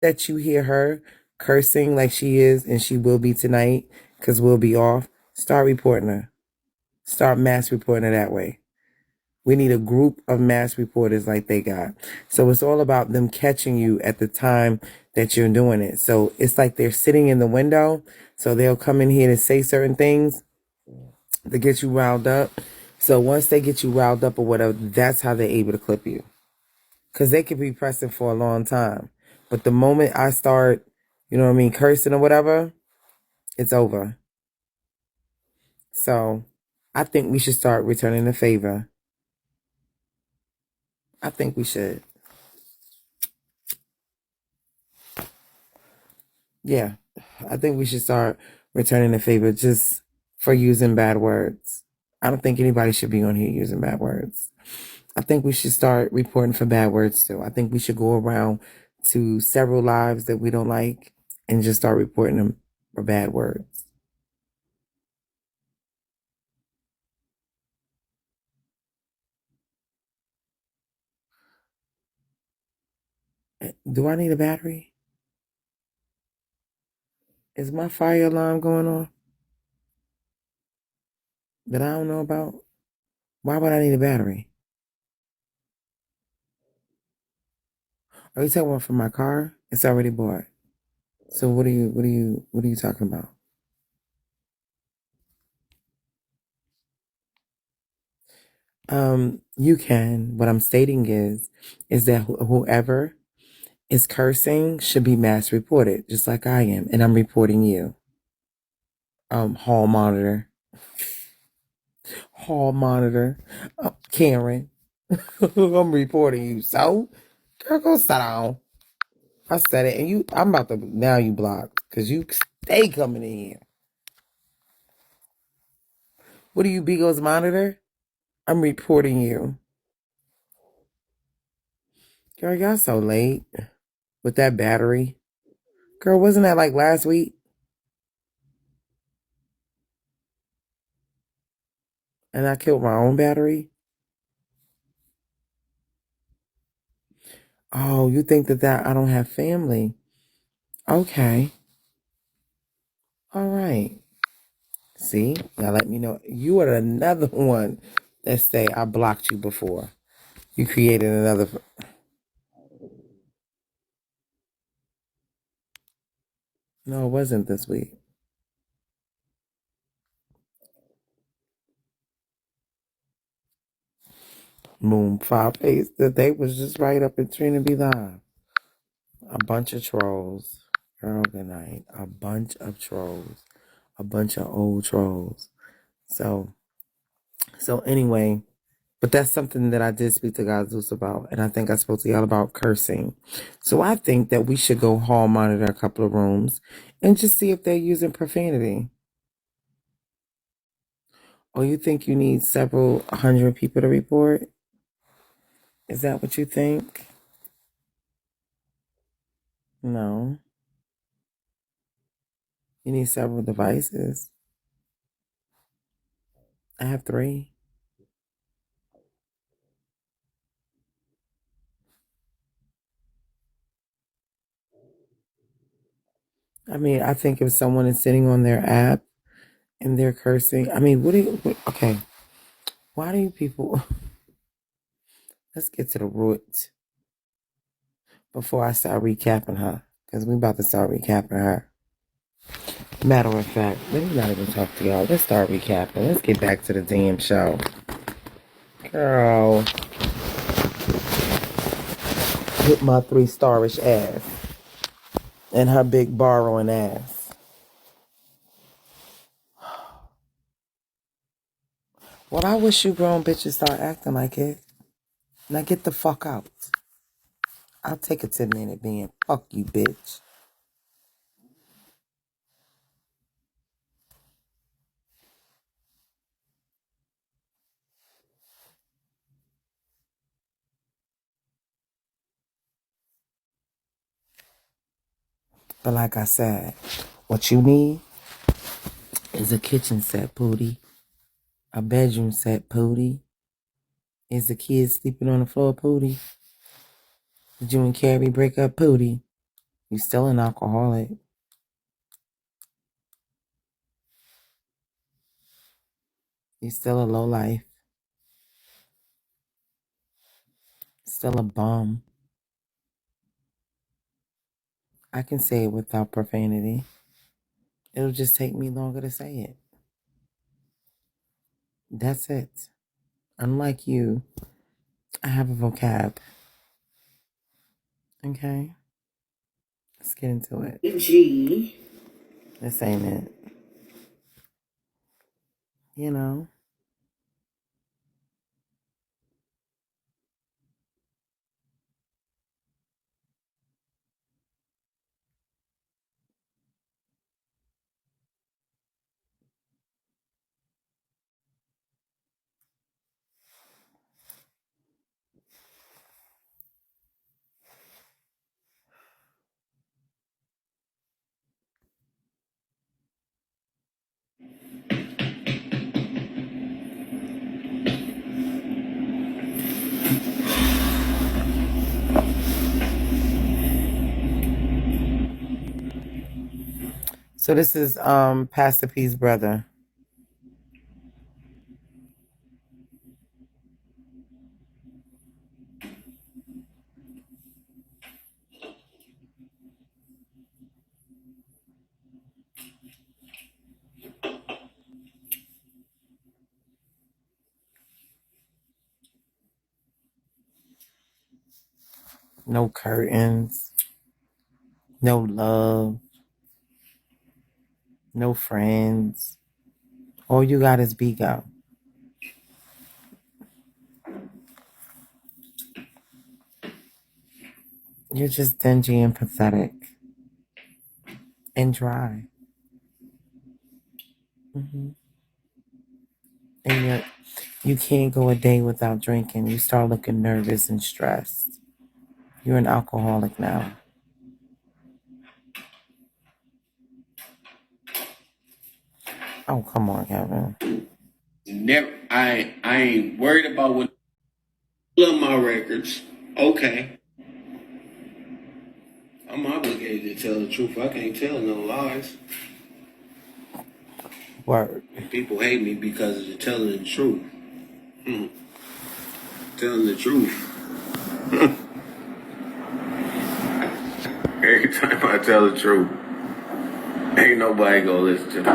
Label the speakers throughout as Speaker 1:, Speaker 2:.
Speaker 1: that you hear her cursing like she is and she will be tonight because we'll be off, start reporting her. Start mass reporting her that way. We need a group of mass reporters like they got. So it's all about them catching you at the time that you're doing it. So it's like they're sitting in the window. So they'll come in here to say certain things to get you riled up. So once they get you riled up or whatever, that's how they're able to clip you. Because they could be pressing for a long time. But the moment I start, you know what I mean, cursing or whatever, it's over. So I think we should start returning the favor. I think we should. Yeah. I think we should start returning the favor just for using bad words. I don't think anybody should be on here using bad words. I think we should start reporting for bad words too. I think we should go around to several lives that we don't like and just start reporting them for bad words. Do I need a battery? Is my fire alarm going off that I don't know about? Why would I need a battery? Are you talking about for my car? It's already bought. So what are you talking about? You can. What I'm stating is that whoever is cursing should be mass reported, just like I am, and I'm reporting you. Hall monitor, Karen. I'm reporting you. So, girl, go sit down. I said it, and I'm about to now you blocked because you stay coming in here. What are you, Beagle's monitor? I'm reporting you. Girl, y'all so late with that battery. Girl, wasn't that like last week? And I killed my own battery? Oh, you think that I don't have family? Okay. All right. See, now let me know. You are another one that say I blocked you before. You created another. No, it wasn't this week. Moon 5 days. The date was just right up in Trinity Live. A bunch of trolls. Girl, good night. A bunch of trolls. A bunch of old trolls. So, anyway, but that's something that I did speak to God Zeus about, and I think I spoke to y'all about cursing. So I think that we should go hall monitor a couple of rooms and just see if they're using profanity. Or you think you need several hundred people to report? Is that what you think? No. You need several devices. I have 3. I mean, I think if someone is sitting on their app and they're cursing, I mean, okay, why do you people, let's get to the root before I start recapping her, because we about to start recapping her. Matter of fact, let me not even talk to y'all. Let's start recapping. Let's get back to the damn show. Girl, hit my 3-starish ass and her big borrowing ass. Well, I wish you grown bitches start acting like it. Now get the fuck out. I'll take a 10-minute being. Fuck you, bitch. But like I said, what you need is a kitchen set, Pootie. A bedroom set, Pootie. Is the kids sleeping on the floor, Pootie? Did you and Carrie break up, Pootie? You're still an alcoholic. You're still a lowlife. Still a bum. I can say it without profanity. It'll just take me longer to say it. That's it. Unlike you, I have a vocab. Okay? Let's get into it.
Speaker 2: G.
Speaker 1: This ain't it. You know? So this is Pastor P's brother. No curtains. No love. No friends. All you got is Bigo. You're just dingy and pathetic. And dry. And you can't go a day without drinking. You start looking nervous and stressed. You're an alcoholic now. Oh, come on, Kevin.
Speaker 2: Never. I ain't worried about what. Love my records. Okay. I'm obligated to tell the truth. I can't tell no lies.
Speaker 1: Word.
Speaker 2: People hate me because of telling the truth. Telling the truth. Every time I tell the truth, ain't nobody gonna listen to me.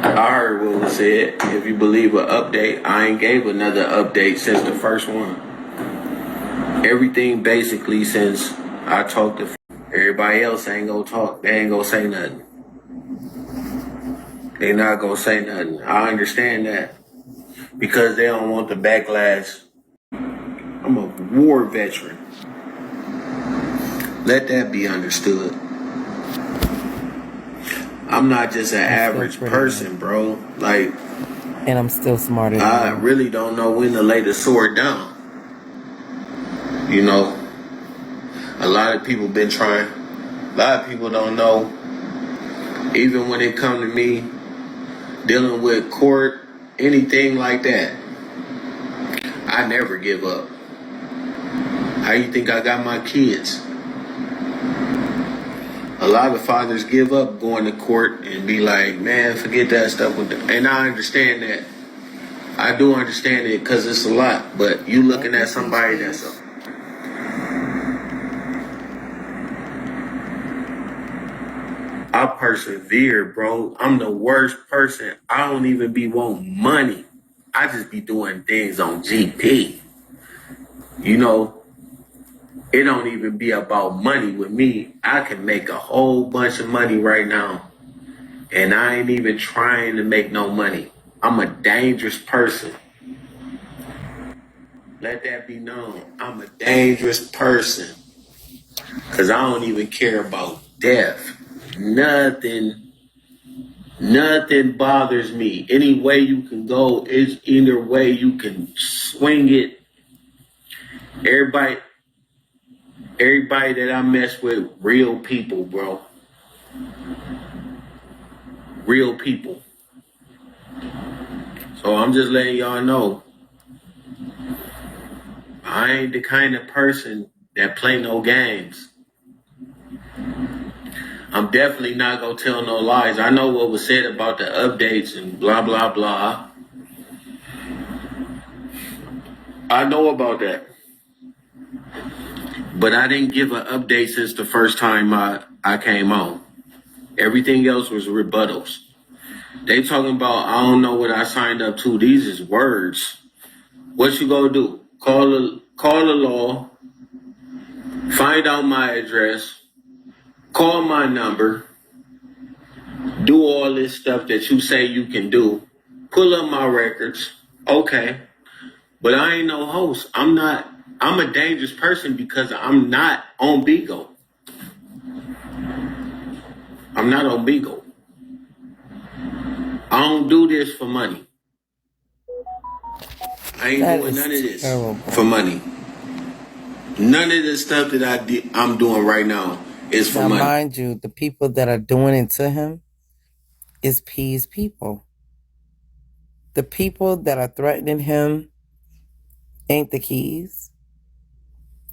Speaker 2: I heard what was said. If you believe an update, I ain't gave another update since the first one. Everything basically since I talked to everybody else ain't gonna talk. They ain't gonna say nothing. They not gonna say nothing. I understand that. Because they don't want the backlash. I'm a war veteran. Let that be understood. I'm not just an average person, bro. Like,
Speaker 1: and I'm still smarter than
Speaker 2: I
Speaker 1: you.
Speaker 2: really don't know when to lay the sword down. You know, a lot of people been trying. A lot of people don't know. Even when it come to me dealing with court, anything like that, I never give up. How you think I got my kids? A lot of fathers give up going to court and be like, man, forget that stuff with them. And I understand that. I do understand it because it's a lot. But you looking at somebody that's a... I persevere, bro. I'm the worst person. I don't even be wanting money. I just be doing things on GP. You know, it don't even be about money with me. I can make a whole bunch of money right now. And I ain't even trying to make no money. I'm a dangerous person. Let that be known. I'm a dangerous person. Because I don't even care about death. Nothing bothers me. Any way you can go, is either way you can swing it. Everybody that I mess with, real people, bro. Real people. So I'm just letting y'all know, I ain't the kind of person that play no games. I'm definitely not gonna tell no lies. I know what was said about the updates and blah blah blah. I know about that. But I didn't give an update since the first time I came on. Everything else was rebuttals. They talking about I don't know what I signed up to. These is words. What you gonna do? Call the law, find out my address, call my number, do all this stuff that you say you can do, pull up my records. Okay. But I ain't no host. I'm a dangerous person because I'm not on Bigo. I'm not on Bigo. I don't do this for money. I ain't
Speaker 1: That
Speaker 2: doing
Speaker 1: is
Speaker 2: none of this
Speaker 1: terrible.
Speaker 2: for money. None of the stuff that I'm doing right now is for
Speaker 1: Now,
Speaker 2: money.
Speaker 1: mind you, the people that are doing it to him is P's people. The people that are threatening him ain't the Keys.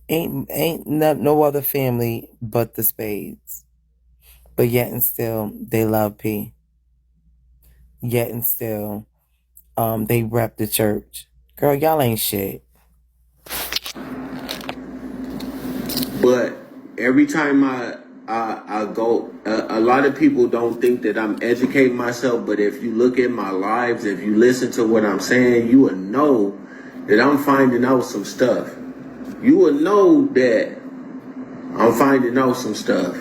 Speaker 1: Ain't no other family but the Spades. But yet and still, they love P. Yet and still, they rep the church. Girl, y'all ain't shit.
Speaker 2: But every time I go, a lot of people don't think that I'm educating myself. But if you look at my lives, if you listen to what I'm saying, you will know that I'm finding out some stuff. You will know that I'm finding out some stuff.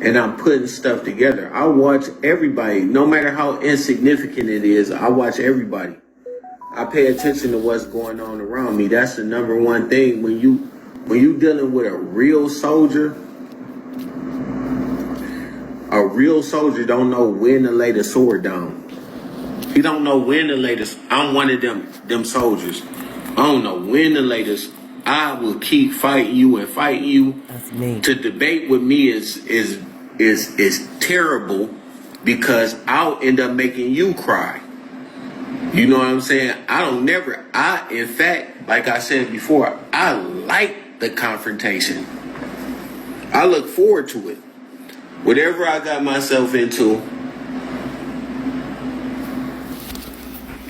Speaker 2: And I'm putting stuff together. I watch everybody, no matter how insignificant it is, I watch everybody. I pay attention to what's going on around me. That's the number one thing. When you dealing with a real soldier don't know when to lay the sword down. He don't know when to lay this. I'm one of them soldiers. I don't know when to lay this. I will keep fighting you and fighting you.
Speaker 1: That's me.
Speaker 2: To debate with me is terrible because I'll end up making you cry. You know what I'm saying? In fact, like I said before, I like the confrontation. I look forward to it. Whatever I got myself into,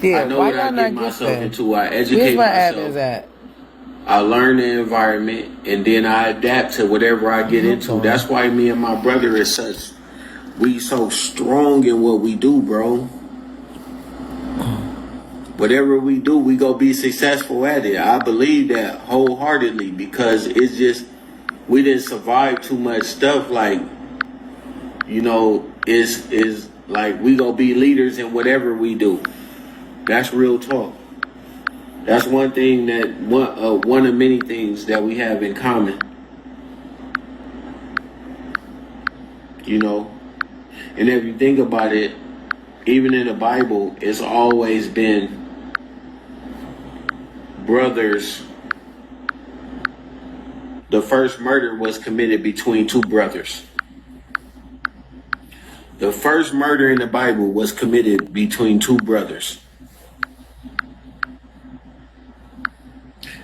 Speaker 1: Yeah,
Speaker 2: I know
Speaker 1: why
Speaker 2: what I
Speaker 1: y'all
Speaker 2: get
Speaker 1: not
Speaker 2: myself
Speaker 1: get
Speaker 2: into. I
Speaker 1: Where's
Speaker 2: educate
Speaker 1: my admins
Speaker 2: myself.
Speaker 1: at?
Speaker 2: I learn the environment, and then I adapt to whatever I get into. That's why me and my brother is we so strong in what we do, bro. Whatever we do, we go be successful at it. I believe that wholeheartedly because it's just, we didn't survive too much stuff like, is like we go be leaders in whatever we do. That's real talk. That's one thing that one of many things that we have in common. And if you think about it, even in the Bible, it's always been brothers. The first murder was committed between two brothers. The first murder in the Bible was committed between two brothers.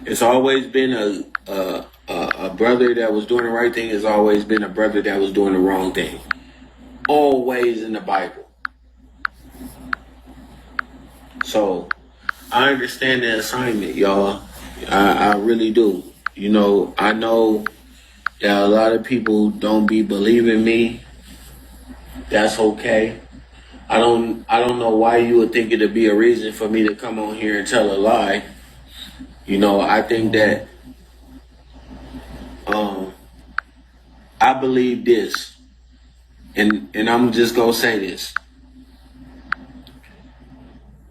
Speaker 2: It's always been a brother that was doing the right thing. It's always been a brother that was doing the wrong thing. Always in the Bible. So I understand the assignment, y'all. I really do. I know that a lot of people don't be believing me. That's okay. I don't know why you would think it'd be a reason for me to come on here and tell a lie. I think that I believe this. And I'm just gonna say this.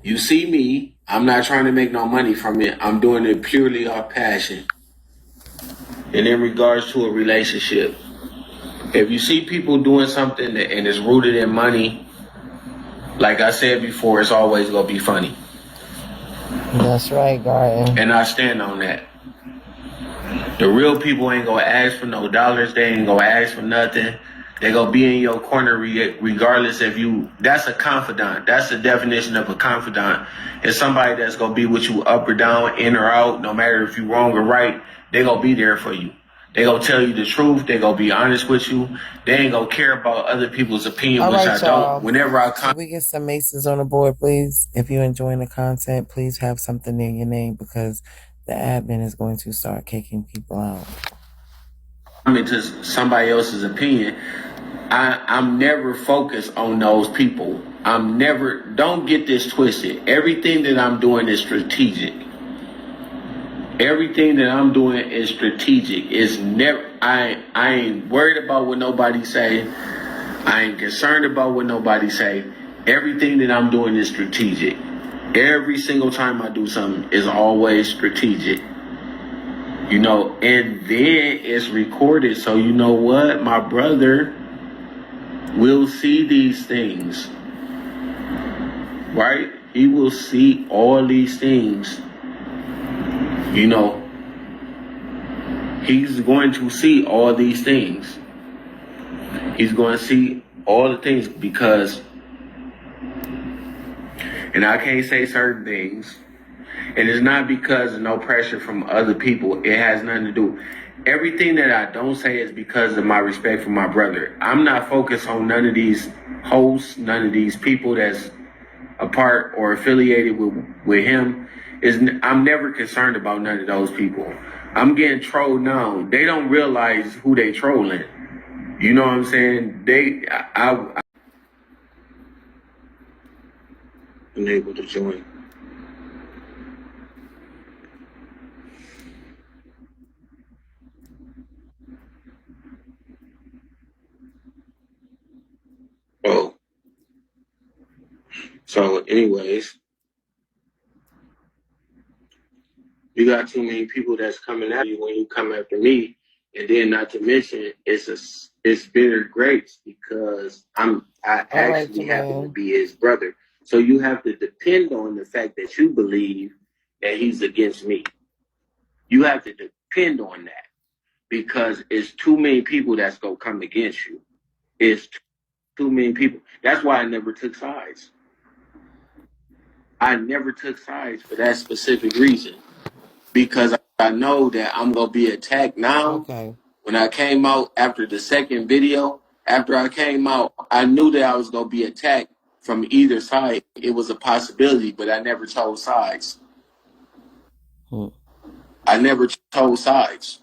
Speaker 2: You see me, I'm not trying to make no money from it. I'm doing it purely off passion. And in regards to a relationship, if you see people doing something and it's rooted in money, like I said before, it's always gonna be funny.
Speaker 1: That's right, Garden.
Speaker 2: And I stand on that. The real people ain't gonna ask for no dollars. They ain't gonna ask for nothing. They gonna be in your corner regardless if you. That's a confidant. That's the definition of a confidant. It's somebody that's gonna be with you up or down, in or out, no matter if you wrong or right. They gonna be there for you. They gonna tell you the truth. They gonna be honest with you. They ain't gonna care about other people's opinion,
Speaker 1: All
Speaker 2: which
Speaker 1: right,
Speaker 2: I
Speaker 1: y'all.
Speaker 2: don't. Whenever I
Speaker 1: Can we get some maces on the board, please? If you're enjoying the content, please have something near your name because the admin is going to start kicking people out.
Speaker 2: come into somebody else's opinion, I'm never focused on those people. Don't get this twisted. Everything that I'm doing is strategic. Everything that I'm doing is strategic. It's never, I ain't worried about what nobody say. I ain't concerned about what nobody say. Everything that I'm doing is strategic. Every single time I do something is always strategic. You know, and then it's recorded. So you know what? My brother will see these things. Right? He will see all these things. You know, he's going to see all these things. He's going to see all the things because, and I can't say certain things, and it's not because of no pressure from other people. It has nothing to do. Everything that I don't say is because of my respect for my brother. I'm not focused on none of these hosts, none of these people that's a part or affiliated with him. I'm never concerned about none of those people. I'm getting trolled now. They don't realize who they trolling. You know what I'm saying? I'm unable to join. Oh, so anyways, you got too many people that's coming at you when you come after me, and then not to mention it's bitter grapes because I actually happen to be his brother. So you have to depend on the fact that you believe that he's against me. You have to depend on that because it's too many people that's gonna come against you. It's too many people. That's why I never took sides. I never took sides for that specific reason because I know that I'm gonna be attacked now. Okay. When I came out after the second video, after I came out, I knew that I was gonna be attacked from either side. It was a possibility, but I never chose sides. I never chose sides.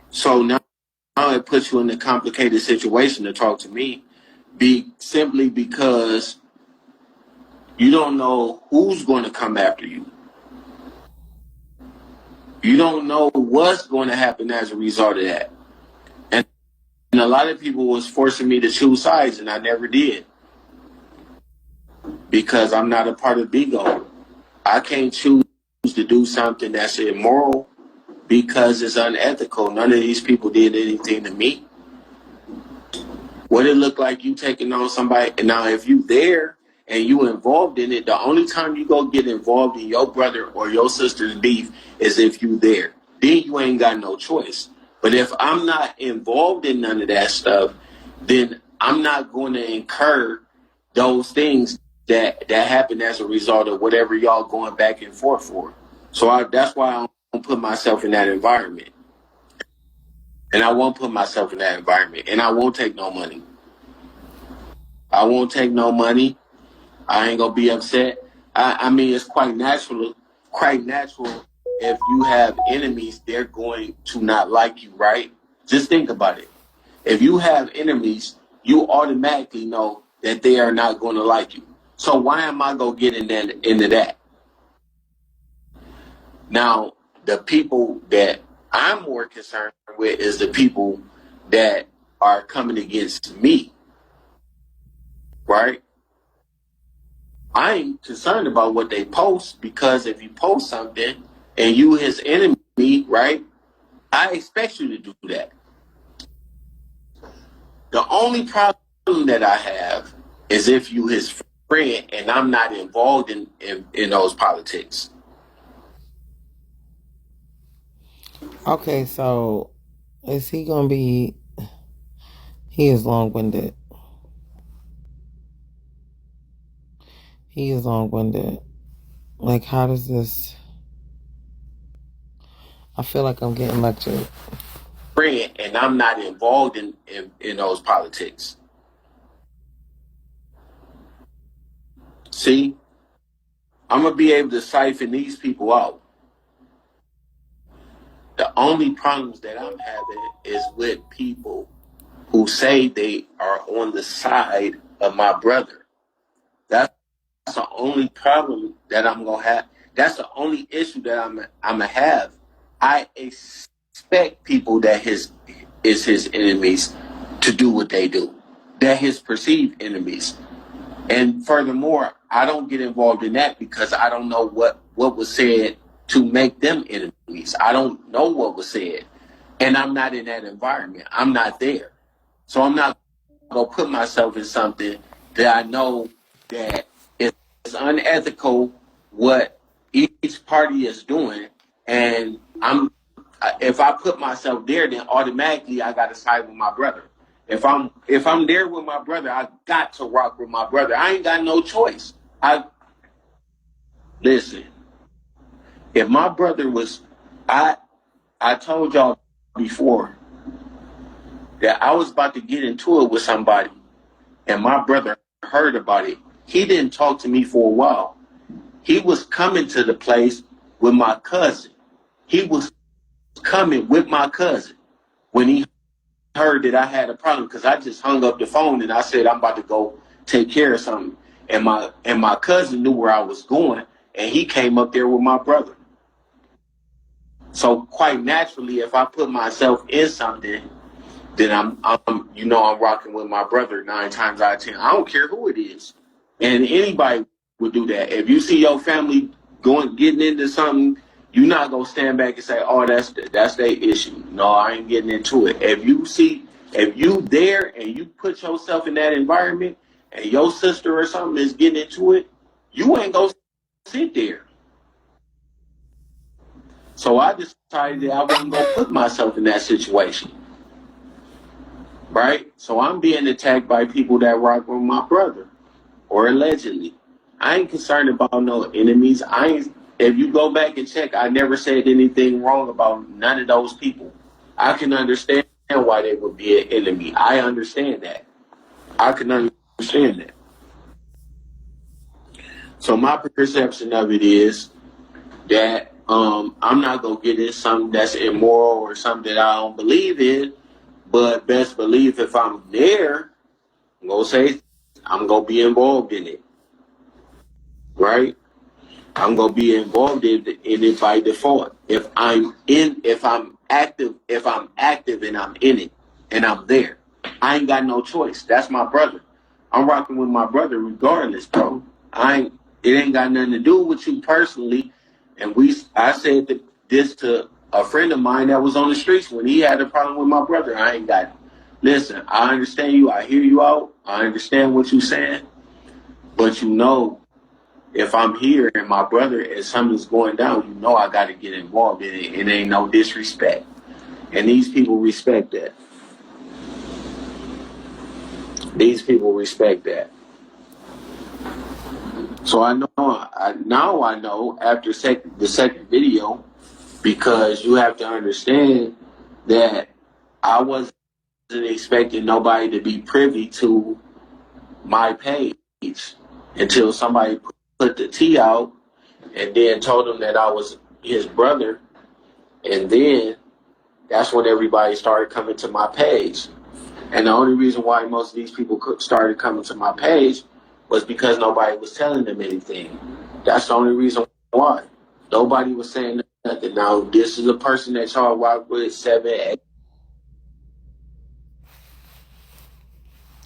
Speaker 2: So now it puts you in a complicated situation to talk to me, simply because you don't know who's going to come after you. You don't know what's going to happen as a result of that. And a lot of people was forcing me to choose sides, and I never did. Because I'm not a part of Bigo. I can't choose to do something that's immoral because it's unethical. None of these people did anything to me. What it look like you taking on somebody, and now if you there and you involved in it, the only time you go get involved in your brother or your sister's beef is if you there. Then you ain't got no choice. But if I'm not involved in none of that stuff, then I'm not going to incur those things that happen as a result of whatever y'all going back and forth for. So that's why I don't put myself in that environment. And I won't put myself in that environment. And I won't take no money. I won't take no money. I ain't gonna be upset. I mean, it's quite natural. Quite natural. If you have enemies, they're going to not like you, right? Just think about it. If you have enemies, you automatically know that they are not going to like you. So why am I gonna get into that? Now, the people that I'm more concerned with is the people that are coming against me, right? I ain't concerned about what they post because if you post something and you his enemy, right? I expect you to do that. The only problem that I have is if you his friend and I'm not involved in those politics. Okay, so is he gonna be? He is long-winded. He is long-winded. Like, how does this?
Speaker 1: I feel like I'm getting lectured.
Speaker 2: And I'm not involved in those politics. See, I'm going to be able to siphon these people out. The only problems that I'm having is with people who say they are on the side of my brother. That's the only problem that I'm going to have. That's the only issue that I'm going to have. I expect people that is his enemies to do what they do. They're his perceived enemies. And furthermore, I don't get involved in that because I don't know what was said to make them enemies. I don't know what was said. And I'm not in that environment. I'm not there. So I'm not going to put myself in something that I know that is unethical what each party is doing. And if I put myself there, then automatically I got to side with my brother. If I'm there with my brother, I got to rock with my brother. I ain't got no choice. Listen. If my brother was, I told y'all before that I was about to get into it with somebody, and my brother heard about it. He didn't talk to me for a while. He was coming to the place with my cousin. He was coming with my cousin when he heard that I had a problem, because I just hung up the phone and I said I'm about to go take care of something. And my cousin knew where I was going, and he came up there with my brother. So quite naturally, if I put myself in something, then I'm rocking with my brother 9 times out of 10. I don't care who it is, and anybody would do that. If you see your family getting into something, you're not gonna stand back and say, "Oh, that's their issue." No, I ain't getting into it. If you there and you put yourself in that environment, and your sister or something is getting into it, you ain't gonna sit there. So I decided that I wasn't gonna put myself in that situation. Right? So I'm being attacked by people that rock with my brother, or allegedly. I ain't concerned about no enemies. If you go back and check, I never said anything wrong about none of those people. I can understand why they would be an enemy. I understand that. I can understand that. So my perception of it is that I'm not gonna get in something that's immoral or something that I don't believe in. But best believe if I'm there, I'm gonna be involved in it, right? I'm gonna be involved in it by default. If I'm active and I'm in it and I'm there, I ain't got no choice. That's my brother. I'm rocking with my brother regardless, bro. It ain't got nothing to do with you personally. And I said this to a friend of mine that was on the streets when he had a problem with my brother. Listen, I understand you. I hear you out. I understand what you're saying. But if I'm here and my brother and something's going down, I got to get involved in it. It ain't no disrespect. And these people respect that. These people respect that. So I know after the second video, because you have to understand that I wasn't expecting nobody to be privy to my page until somebody put the T out and then told him that I was his brother. And then that's when everybody started coming to my page. And the only reason why most of these people started coming to my page was because nobody was telling them anything. That's the only reason why. Nobody was saying nothing. Now, this is a person that y'all rock with 7, 8.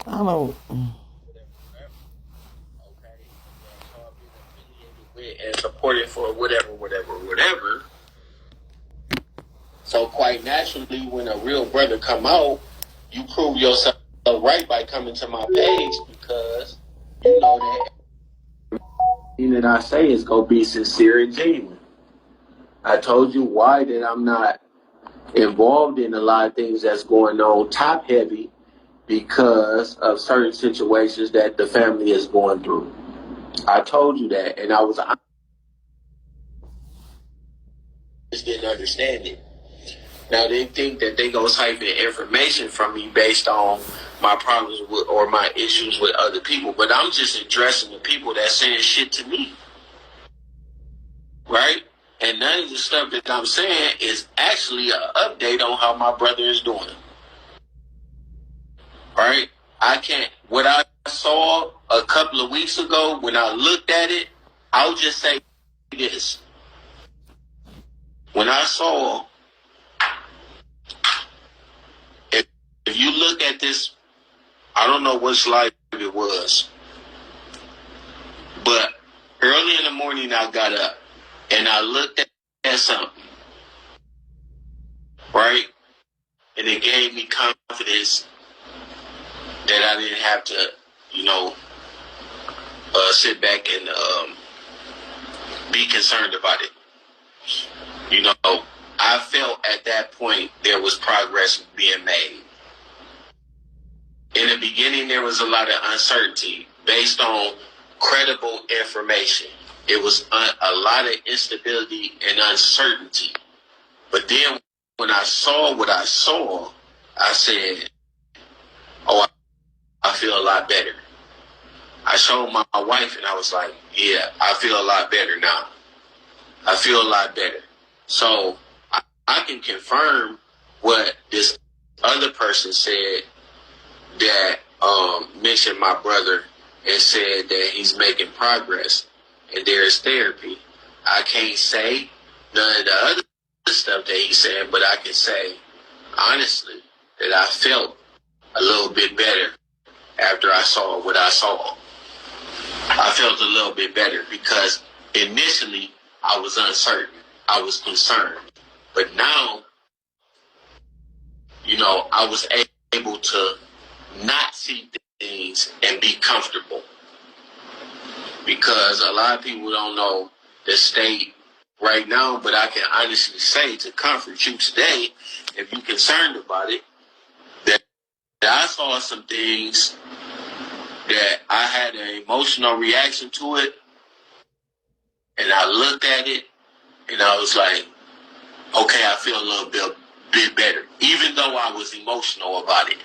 Speaker 1: I don't.
Speaker 2: And supported for whatever. So quite naturally, when a real brother come out, you prove yourself right by coming to my page, because you know that everything that I say is gonna be sincere and genuine. I told you why that I'm not involved in a lot of things that's going on top heavy, because of certain situations that the family is going through. I told you that, and I was just didn't understand it. Now they think that they go type in information from me based on my problems with or my issues with other people, but I'm just addressing the people that saying shit to me, right? And none of the stuff that I'm saying is actually an update on how my brother is doing, right? I can't. What I saw a couple of weeks ago when I looked at it, I'll just say this: when I saw, if you look at this, I don't know which live it was, but early in the morning I got up and I looked at something, right? And it gave me confidence that I didn't have to, sit back and be concerned about it. I felt at that point there was progress being made. In the beginning, there was a lot of uncertainty based on credible information. It was a lot of instability and uncertainty. But then when I saw what I saw, I said, oh, I feel a lot better. I showed my wife and I was like, yeah, I feel a lot better now. I feel a lot better. So I can confirm what this other person said that mentioned my brother and said that he's making progress and there's therapy. I can't say none of the other stuff that he's saying, but I can say honestly that I felt a little bit better after I saw what I saw. I felt a little bit better because initially I was uncertain. I was concerned. But now, I was able to not see things and be comfortable. Because a lot of people don't know the state right now, but I can honestly say to comfort you today, if you're concerned about it, that I saw some things that I had an emotional reaction to it, and I looked at it, and I was like, okay, I feel a little bit better. Even though I was emotional about it,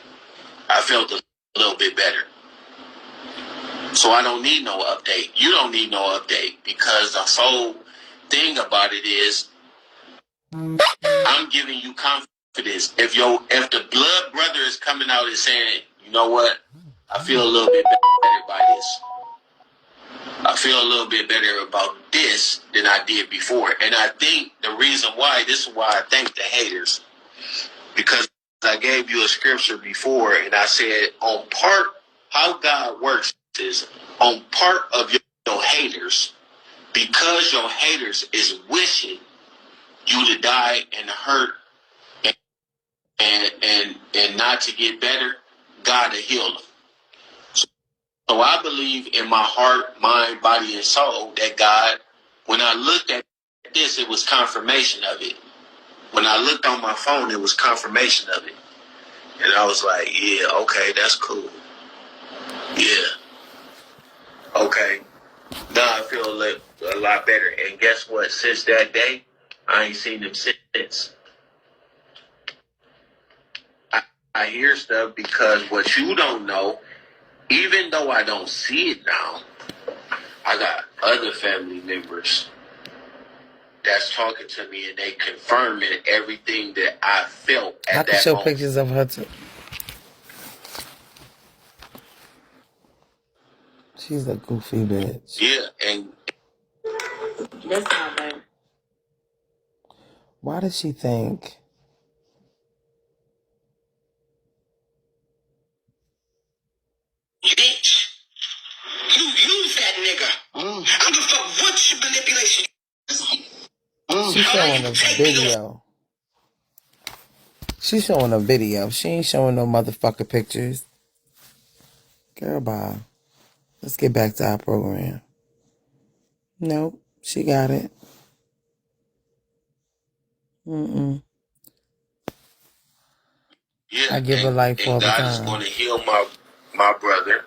Speaker 2: I felt a little bit better. So I don't need no update. You don't need no update because the whole thing about it is I'm giving you confidence. If the blood brother is coming out and saying, you know what, I feel a little bit better by this. I feel a little bit better about this than I did before. And I think the reason why, this is why I thank the haters. Because I gave you a scripture before and I said on part, how God works is on part of your haters, because your haters is wishing you to die and hurt and not to get better, God will heal them. So I believe in my heart, mind, body, and soul that God, when I looked at this, it was confirmation of it. When I looked on my phone, it was confirmation of it. And I was like, yeah, okay, that's cool. Yeah. Okay. Now I feel a lot better. And guess what? Since that day, I ain't seen them since. I hear stuff because what you don't know, even though I don't see it now, I got other family members that's talking to me and they confirming everything that I felt at
Speaker 1: I
Speaker 2: that
Speaker 1: can show
Speaker 2: moment.
Speaker 1: pictures of her too. She's a goofy bitch.
Speaker 2: Yeah, and
Speaker 3: That's not bad.
Speaker 1: Why does she think?
Speaker 2: bitch, you use that nigga. I don't give a fuck what your manipulation.
Speaker 1: She's showing a video. She's showing a video. She ain't showing no motherfucking pictures. Girl, bye. Let's get back to our program. Nope, she got it. Mm-mm.
Speaker 2: Yeah,
Speaker 1: I give her life all the
Speaker 2: God is
Speaker 1: time.
Speaker 2: going to heal my brother,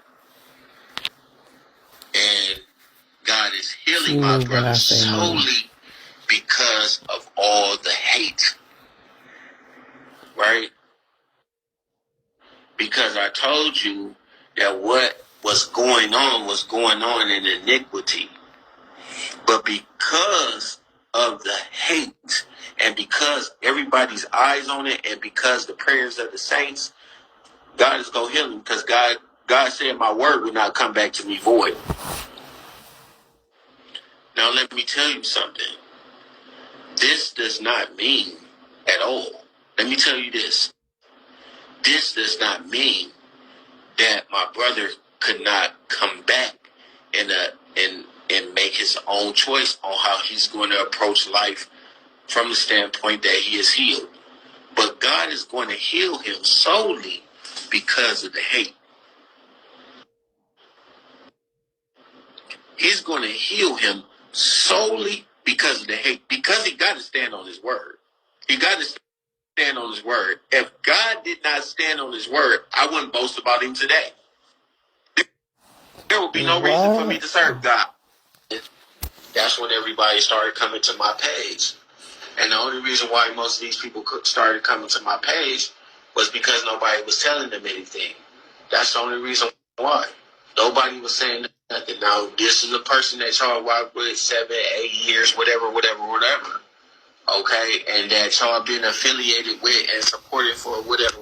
Speaker 2: and God is
Speaker 1: She
Speaker 2: healing my
Speaker 1: moved when
Speaker 2: brother
Speaker 1: I say move.
Speaker 2: solely because of all the hate, right? Because I told you that what was going on in iniquity. But because of the hate and because everybody's eyes on it and because the prayers of the saints, God is going to heal them because God said my word will not come back to me void. Now let me tell you something. This does not mean at all. Let me tell you this. This does not mean that my brother could not come back and make his own choice on how he's going to approach life from the standpoint that he is healed. But God is going to heal him solely because of the hate. He's going to heal him solely because of the hate. Because he got to stand on his word. He got to stand on his word. If God did not stand on his word, I wouldn't boast about him today. There would be no reason for me to serve God. That's when everybody started coming to my page. And the only reason why most of these people started coming to my page was because nobody was telling them anything. That's the only reason why. Nobody was saying nothing. Now, this is a person that y'all walked with 7, 8 years, whatever. Okay? And that y'all been affiliated with and supported for whatever.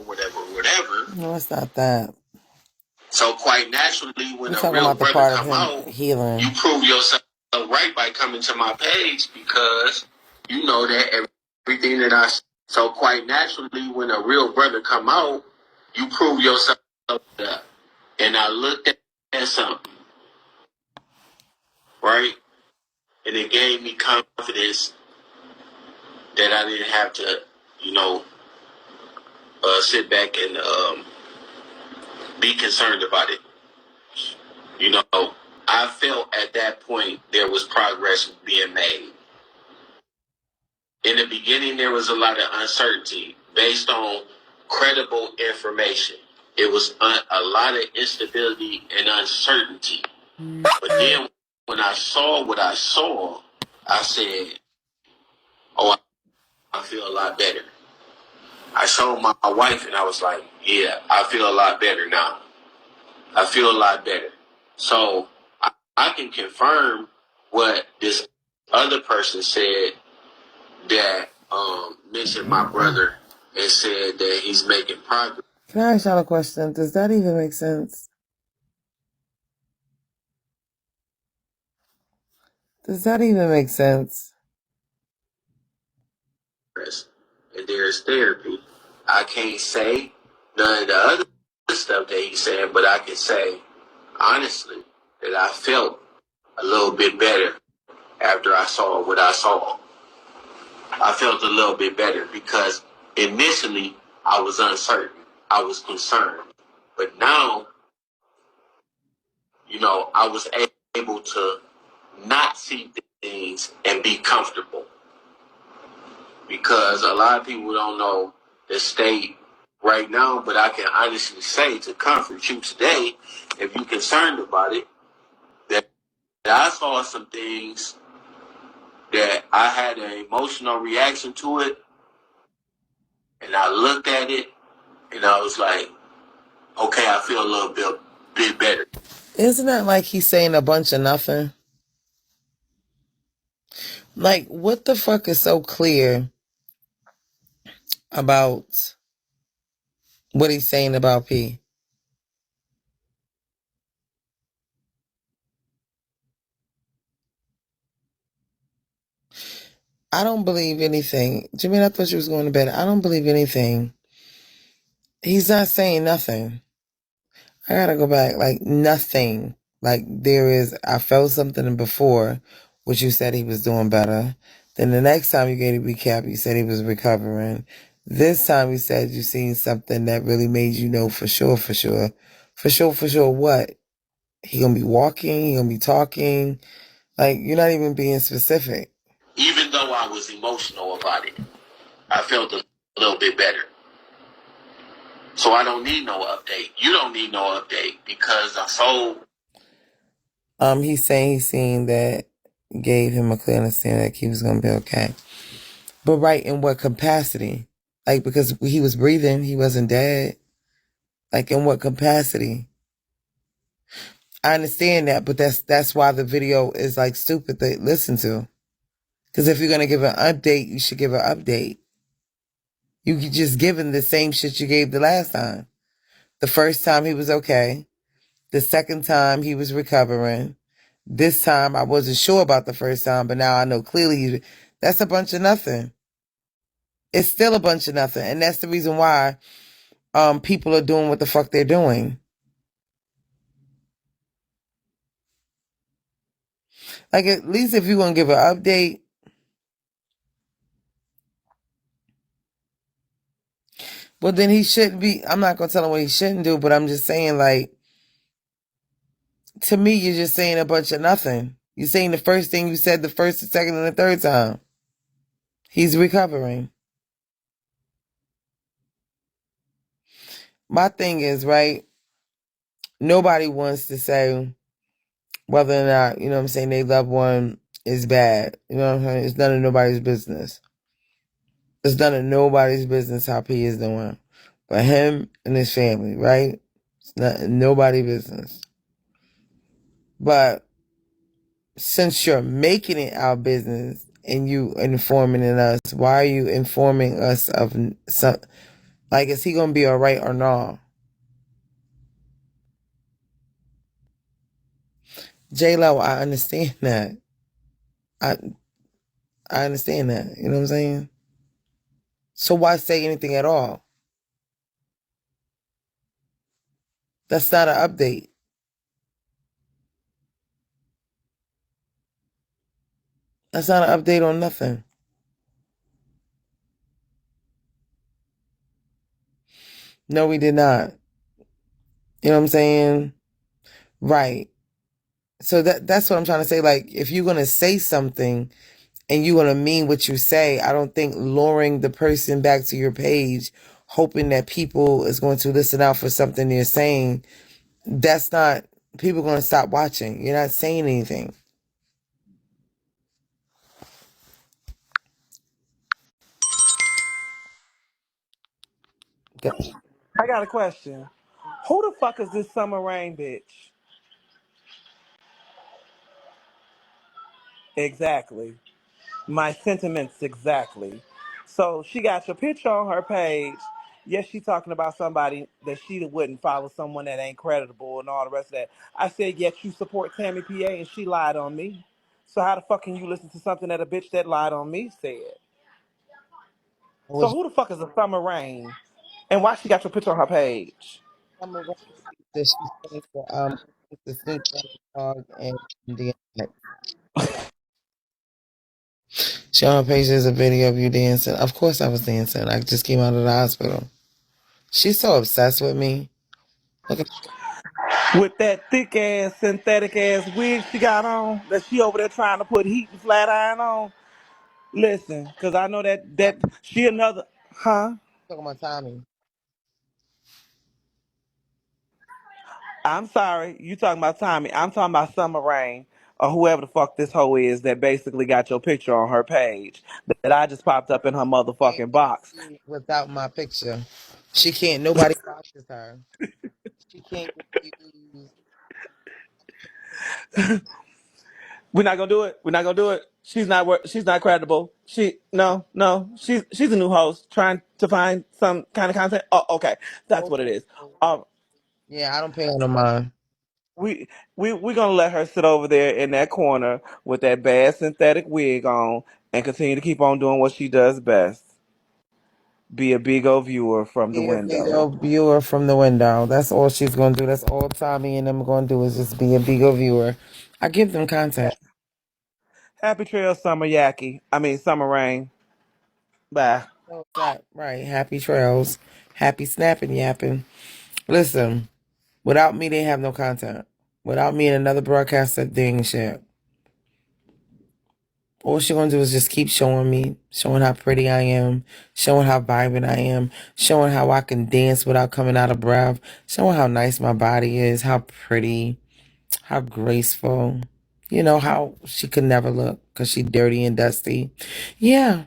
Speaker 1: No, it's not that.
Speaker 2: So quite naturally, when
Speaker 1: We're
Speaker 2: a
Speaker 1: talking
Speaker 2: real
Speaker 1: about the
Speaker 2: brother
Speaker 1: part of
Speaker 2: come
Speaker 1: him
Speaker 2: out,
Speaker 1: healing.
Speaker 2: you prove yourself right by coming to my page because you know that everything that I. So quite naturally, when a real brother come out, you prove yourself up. And I looked at something, right? And it gave me confidence that I didn't have to, sit back and be concerned about it. I felt at that point there was progress being made. In the beginning, there was a lot of uncertainty based on credible information. It was a lot of instability and uncertainty. But then when I saw what I saw, I said, oh, I feel a lot better. I showed my wife and I was like, yeah, I feel a lot better now. I feel a lot better. So I can confirm what this other person said that mentioned my brother and said that he's making progress.
Speaker 1: Can I ask y'all a question? Does that even make sense? Does that even make sense?
Speaker 2: And there's therapy. I can't say none of the other stuff that he's saying, but I can say honestly that I felt a little bit better after I saw what I saw. I felt a little bit better because initially I was uncertain. I was concerned. But now, I was able to not see things and be comfortable. Because a lot of people don't know the state right now, but I can honestly say to comfort you today, if you're concerned about it, that I saw some things that I had an emotional reaction to it, and I looked at it, and I was like, okay, I feel a little bit better.
Speaker 1: Isn't that like he's saying a bunch of nothing? Like, what the fuck is so clear about what he's saying about P? I don't believe anything. Jimmy, I thought you was going to bed. I don't believe anything. He's not saying nothing. I gotta go back. Like, nothing. Like, I felt something before, which you said he was doing better. Then the next time you gave a recap, you said he was recovering. This time you said you seen something that really made you know for sure what? He gonna be walking, he gonna be talking. Like, you're not even being specific.
Speaker 2: Even though I was emotional about it, I felt a little bit better. So I don't need no update. You don't need no update because I sold.
Speaker 1: He's saying he's seen that gave him a clear understanding that he was gonna be okay. But right, in what capacity? Like, because he was breathing, he wasn't dead. Like, in what capacity? I understand that, but that's why the video is like stupid to listen to. Because if you're gonna give an update, you should give an update. You could just give him the same shit you gave the last time. The first time he was okay. The second time he was recovering. This time I wasn't sure about the first time, but now I know clearly that's a bunch of nothing. It's still a bunch of nothing. And that's the reason why people are doing what the fuck they're doing. Like, at least if you're gonna give an update, well then he shouldn't be. I'm not gonna tell him what he shouldn't do, but I'm just saying, like, to me, you're just saying a bunch of nothing. You're saying the first thing you said the first, the second, and the third time. He's recovering. My thing is, right, nobody wants to say whether or not, you know what I'm saying, their loved one is bad. You know what I'm saying? It's none of nobody's business. It's none of nobody's business how P is doing. But him and his family, right? It's not nobody's business. But since you're making it our business and you informing us, why are you informing us of some, like, is he gonna be all right or not? J-Lo, I understand that. I I understand that. You know what I'm saying? So why say anything at all? That's not an update. That's not an update on nothing. No, we did not. You know what I'm saying? Right. So that's what I'm trying to say. Like, if you're gonna say something and you're gonna mean what you say, I don't think luring the person back to your page, hoping that people is going to listen out for something you're saying, that's not, people are gonna stop watching. You're not saying anything.
Speaker 4: I got a question. Who the fuck is this Summer Rain bitch? Exactly. My sentiments exactly. So she got your picture on her page. Yes, she talking about somebody that she wouldn't follow, someone that ain't creditable and all the rest of that. I said, yet you support Tammy PA and she lied on me. So how the fuck can you listen to something that a bitch that lied on me said? So
Speaker 1: Was
Speaker 4: who the fuck is a Summer Rain? And why she got your picture on her page?
Speaker 1: that she sang for the Snoop Dogg and the she on her page there's a video of you dancing. Of course I was dancing. I just came out of the hospital. She's so obsessed with me. Look at
Speaker 4: With that thick ass synthetic ass wig she got on, that she over there trying to put heat and flat iron on. Listen, cause I know that she another, huh?
Speaker 1: talking about Tommy.
Speaker 4: I'm sorry, you talking about Tommy. I'm talking about Summer Rain or whoever the fuck this hoe is that basically got your picture on her page that I just popped up in her
Speaker 1: Can't
Speaker 4: motherfucking
Speaker 1: get
Speaker 4: box.
Speaker 1: you without my picture. She can't. Nobody watches her. She can't get views.
Speaker 4: We're not gonna do it. We're not gonna do it. She's not. She's not credible. No. She's a new host trying to find some kind of content. Oh, okay, that's what it is. Um,
Speaker 1: Yeah, I don't pay her no mind.
Speaker 4: we we gonna let her sit over there in that corner with that bad synthetic wig on and continue to keep on doing what she does best. Be a big old viewer from the
Speaker 1: Be a big
Speaker 4: window.
Speaker 1: old viewer from the window. That's all she's gonna do. That's all Tommy and them gonna do is just be a big old viewer. I give them content.
Speaker 4: Happy trail, summer yaki. I mean, summer rain. Bye.
Speaker 1: So that right. Happy trails. Happy snapping yapping. Listen, without me, they have no content. Without me and another broadcaster, they ain't shit. All she gonna do is just keep showing me, showing how pretty I am, showing how vibrant I am, showing how I can dance without coming out of breath, showing how nice my body is, how pretty, how graceful. You know how she could never look because she dirty and dusty. Yeah,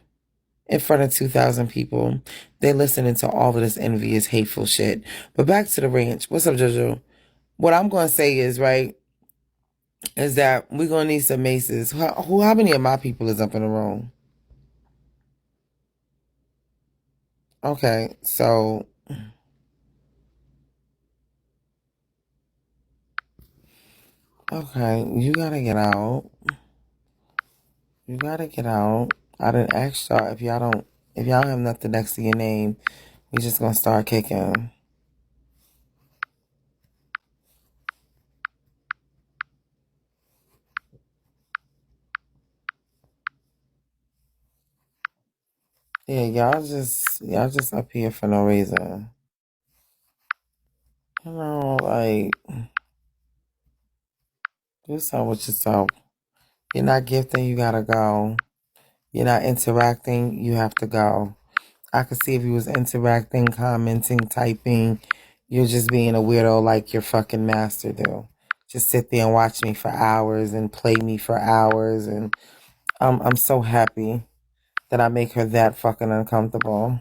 Speaker 1: in front of 2,000 people. They listening to all of this envious, hateful shit. But back to the ranch. What's up, JoJo? What I'm going to say is, right, is that we're going to need some maces. How many of my people is up in the room? Okay, so... Okay, you gotta get out. You gotta get out. I done asked y'all if y'all have nothing next to your name, we just gonna start kicking. Yeah, y'all just up here for no reason. You know, like, do something with yourself. You're not gifting, you gotta go. You're not interacting, you have to go. I could see if you was interacting, commenting, typing. You're just being a weirdo like your fucking master do. Just sit there and watch me for hours and play me for hours. And I'm so happy that I make her that fucking uncomfortable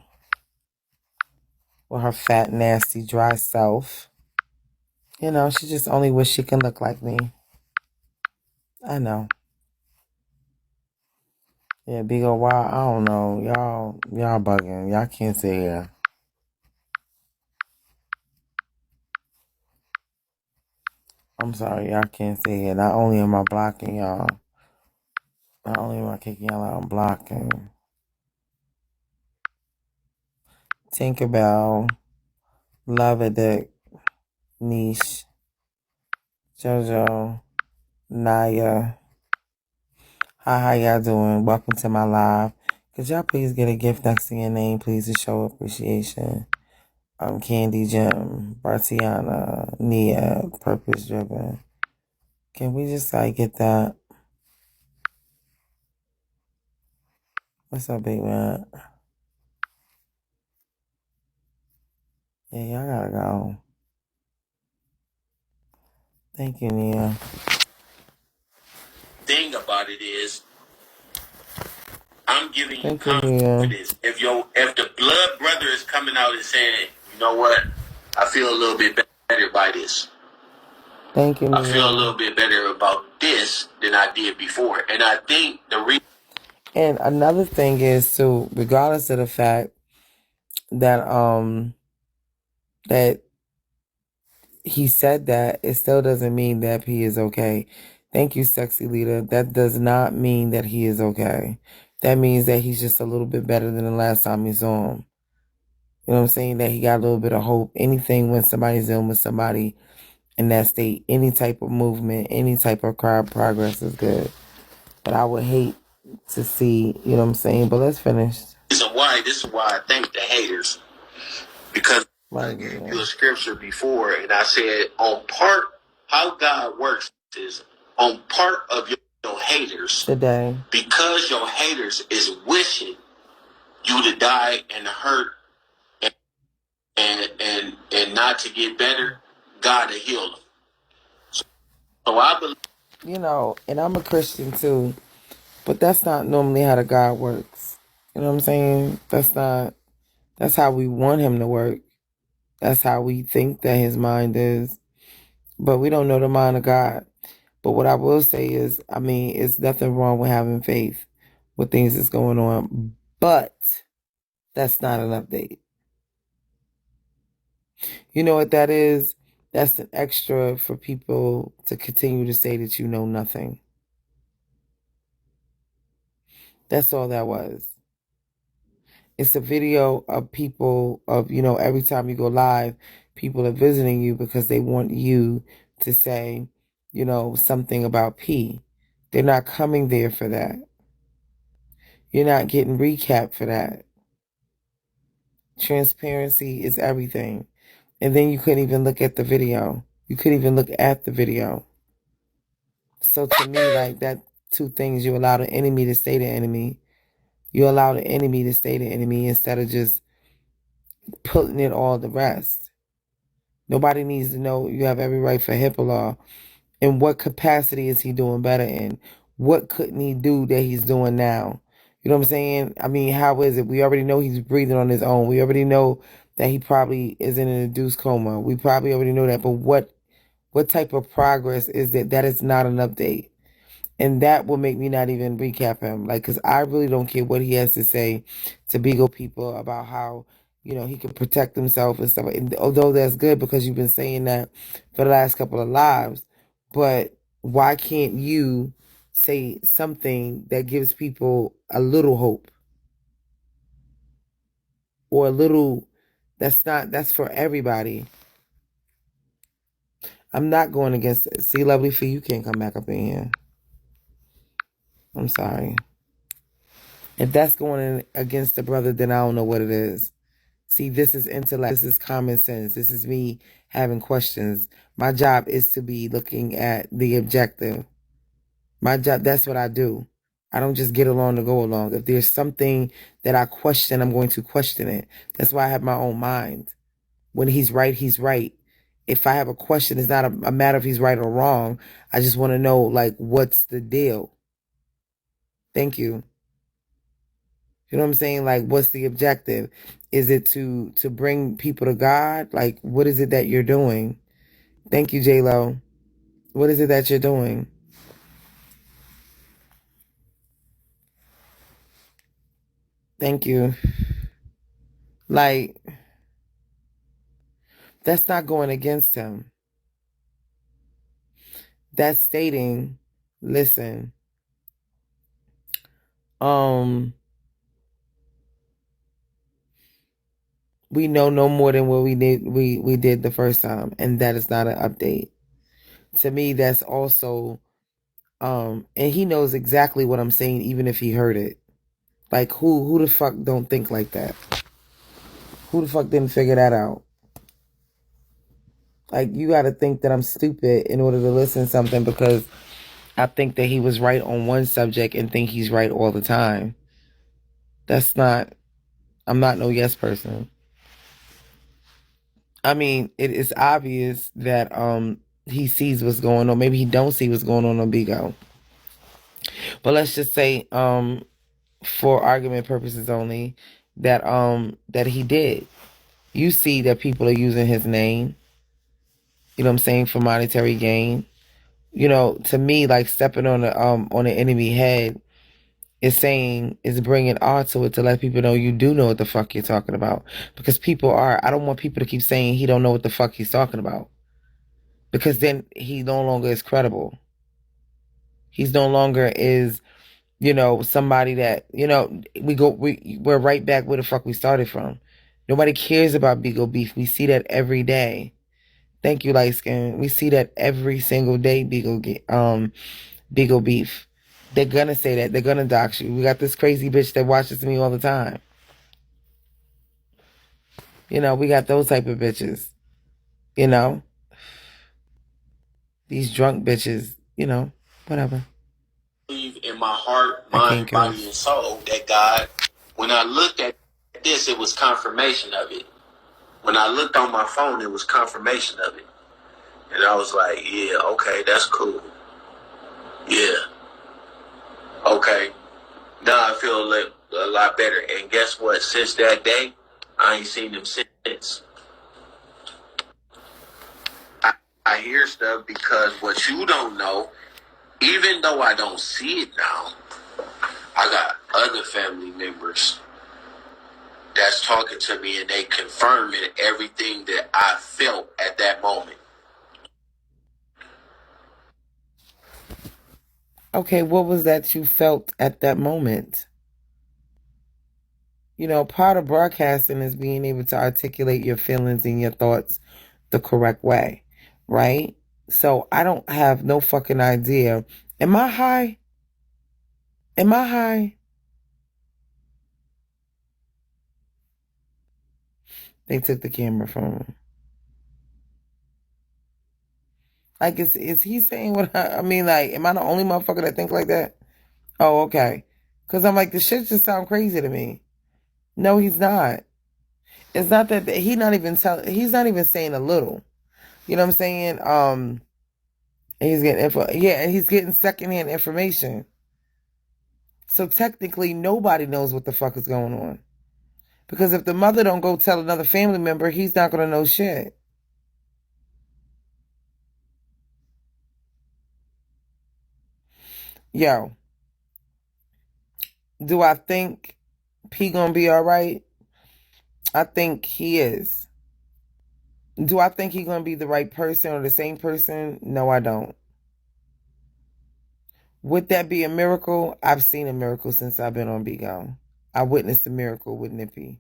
Speaker 1: with her fat, nasty, dry self. You know, she just only wish she can look like me. I know. Yeah, big old wild. I don't know. Y'all bugging. Y'all can't sit here. I'm sorry, y'all can't sit here. Not only am I blocking y'all, not only am I kicking y'all out, I'm blocking. Tinkerbell, Love Addict, Niche, JoJo, Naya. How y'all doing? Welcome to my live. Could y'all please get a gift next to your name, please, to show appreciation? Candy Jim, Bartiana, Nia, Purpose Driven. Can we just get that? What's up, big man? Yeah, y'all gotta go. Thank you, Nia.
Speaker 2: Thing about it is, I'm giving you
Speaker 1: Thank you, Nia.
Speaker 2: confidence. If the blood brother is coming out and saying, you know what, I feel a little bit better by this.
Speaker 1: Thank you, Nia.
Speaker 2: I feel a little bit better about this than I did before. And I think
Speaker 1: And another thing is too, regardless of the fact that that he said that, it still doesn't mean that he is okay. Thank you, sexy leader. That does not mean that he is okay. That means that he's just a little bit better than the last time we saw him. You know what I'm saying? That he got a little bit of hope. Anything when somebody's dealing with somebody in that state, any type of movement, any type of progress is good. But I would hate to see, you know what I'm saying? But let's finish.
Speaker 2: this is why I thank the haters. Because I gave you a scripture before, and I said, how God works is on part of your haters
Speaker 1: today.
Speaker 2: Because your haters is wishing you to die and hurt and not to get better, God will heal them. So I believe.
Speaker 1: You know, and I'm a Christian too, but that's not normally how the God works. You know what I'm saying? That's how we want him to work. That's how we think that his mind is. But we don't know the mind of God. But what I will say is, I mean, it's nothing wrong with having faith with things that's going on. But that's not an update. You know what that is? That's an extra for people to continue to say that you know nothing. That's all that was. It's a video of people every time you go live, people are visiting you because they want you to say, something about P. They're not coming there for that. You're not getting recap for that. Transparency is everything. And then you couldn't even look at the video. You couldn't even look at the video. So to me, like that two things, you allow the enemy to stay the enemy. You allow the enemy to stay the enemy instead of just putting it all the rest. Nobody needs to know. You have every right for HIPAA law. In what capacity is he doing better in? What couldn't he do that he's doing now? You know what I'm saying? I mean, how is it? We already know he's breathing on his own. We already know that he probably is in an induced coma. We probably already know that. But what type of progress is that? That is not an update. And that will make me not even recap him. Like, because I really don't care what he has to say to Beagle people about how, he can protect himself and stuff. And although that's good because you've been saying that for the last couple of lives. But why can't you say something that gives people a little hope? Or a little, that's for everybody. I'm not going against it. See, Lovely Fee, you can't come back up in here. I'm sorry. If that's going in against the brother, then I don't know what it is. See, this is intellect. This is common sense. This is me having questions. My job is to be looking at the objective. My job, that's what I do. I don't just get along to go along. If there's something that I question, I'm going to question it. That's why I have my own mind. When he's right, he's right. If I have a question, it's not a matter if he's right or wrong. I just want to know, like, what's the deal? Thank you. You know what I'm saying? Like, what's the objective? Is it to bring people to God? Like, what is it that you're doing? Thank you, J-Lo. What is it that you're doing? Thank you. Like, that's not going against him. That's stating, listen, we know no more than what we did the first time, and that is not an update. To me, that's also, and he knows exactly what I'm saying, even if he heard it. Like, who the fuck don't think like that? Who the fuck didn't figure that out? Like, you got to think that I'm stupid in order to listen to something because I think that he was right on one subject and think he's right all the time. I'm not no yes person. I mean, it is obvious that he sees what's going on. Maybe he don't see what's going on Bigo. But let's just say, for argument purposes only, that that he did. You see that people are using his name, you know what I'm saying, for monetary gain. To me, like, stepping on the enemy head is bringing art to it to let people know you do know what the fuck you're talking about. Because I don't want people to keep saying he don't know what the fuck he's talking about. Because then he no longer is credible. He's no longer is, somebody that, we're right back where the fuck we started from. Nobody cares about Beagle Beef. We see that every day. Thank you, light skin. We see that every single day, Beagle Beef. They're gonna say that. They're gonna dox you. We got this crazy bitch that watches me all the time. We got those type of bitches. These drunk bitches, whatever.
Speaker 2: In my heart, mind, body, and soul that God, when I looked at this, it was confirmation of it. When I looked on my phone, it was confirmation of it. And I was like, yeah, okay, that's cool. Yeah. Okay. Now I feel a lot better. And guess what? Since that day, I ain't seen them since. I hear stuff because what you don't know, even though I don't see it now, I got other family members that's talking to me and they confirming everything that I felt at that moment.
Speaker 1: Okay, what was that you felt at that moment? Part of broadcasting is being able to articulate your feelings and your thoughts the correct way, right? So I don't have no fucking idea. Am I high? Am I high? They took the camera from him. Like, is he saying what I mean? Like, am I the only motherfucker that think like that? Oh, okay. Because I'm like, the shit just sound crazy to me. No, he's not. It's not that he's not even saying a little. You know what I'm saying? He's getting and he's getting secondhand information. So technically, nobody knows what the fuck is going on. Because if the mother don't go tell another family member, he's not going to know shit. Yo, do I think P gonna be all right? I think he is. Do I think he gonna be the right person or the same person? No, I don't. Would that be a miracle? I've seen a miracle since I've been on Bigo. I witnessed a miracle with Nippy.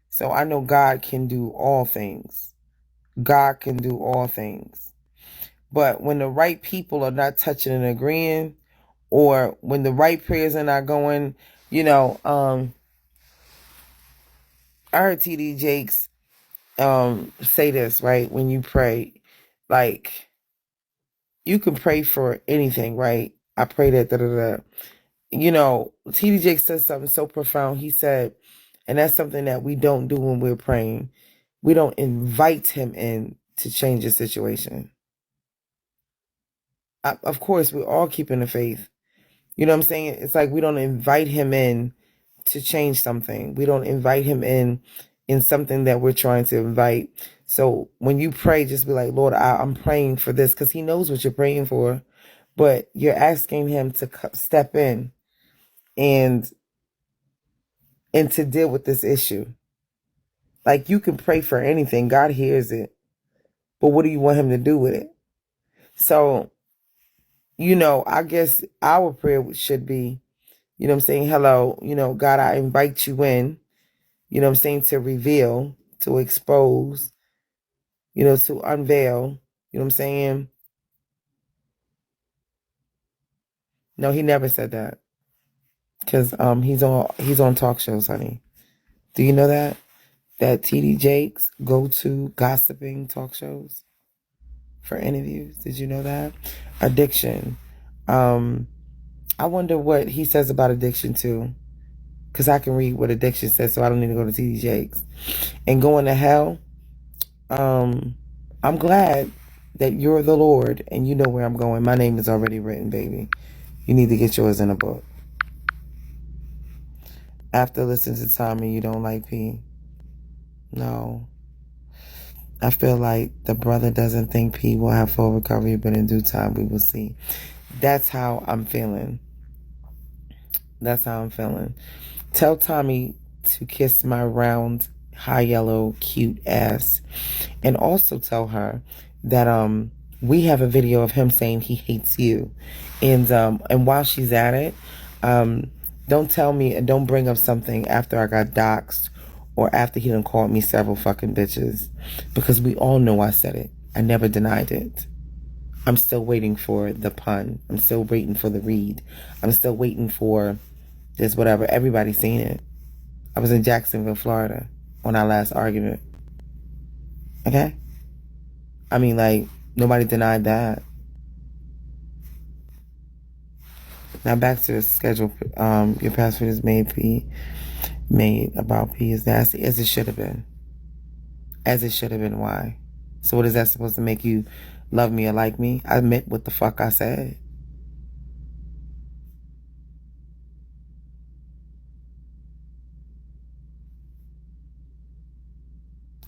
Speaker 1: So I know God can do all things. God can do all things. But when the right people are not touching and agreeing, or when the right prayers are not going, I heard TD Jakes say this, right? When you pray, like, you can pray for anything, right? I pray that, TD Jakes said something so profound. He said, and that's something that we don't do when we're praying. We don't invite him in to change the situation. Of course, we're all keeping the faith. You know what I'm saying? It's like we don't invite him in to change something. We don't invite him in something that we're trying to invite. So when you pray, just be like, Lord, I'm praying for this, because he knows what you're praying for. But you're asking him to step in and to deal with this issue. Like, you can pray for anything. God hears it. But what do you want him to do with it? So, I guess our prayer should be, hello, God, I invite you in, to reveal, to expose, to unveil, No, he never said that. Because he's on talk shows, honey. Do you know that? That TD Jakes go to gossiping talk shows for interviews. Did you know that? Addiction. I wonder what he says about addiction too. Because I can read what addiction says, so I don't need to go to TD Jakes. And going to hell, I'm glad that you're the Lord and you know where I'm going. My name is already written, baby. You need to get yours in a book. After listening to Tommy, you don't like P? No. I feel like the brother doesn't think P will have full recovery, but in due time we will see. That's how I'm feeling. That's how I'm feeling. Tell Tommy to kiss my round, high yellow, cute ass. And also tell her that we have a video of him saying he hates you. And while she's at it, don't tell me and don't bring up something after I got doxxed or after he done called me several fucking bitches. Because we all know I said it. I never denied it. I'm still waiting for the pun. I'm still waiting for the read. I'm still waiting for this whatever. Everybody's seen it. I was in Jacksonville, Florida on our last argument. Okay? I mean, like, nobody denied that. Now back to the schedule. Your password is made about P is nasty, as it should have been. As it should have been. Why? So what is that supposed to make you love me or like me? I meant what the fuck I said.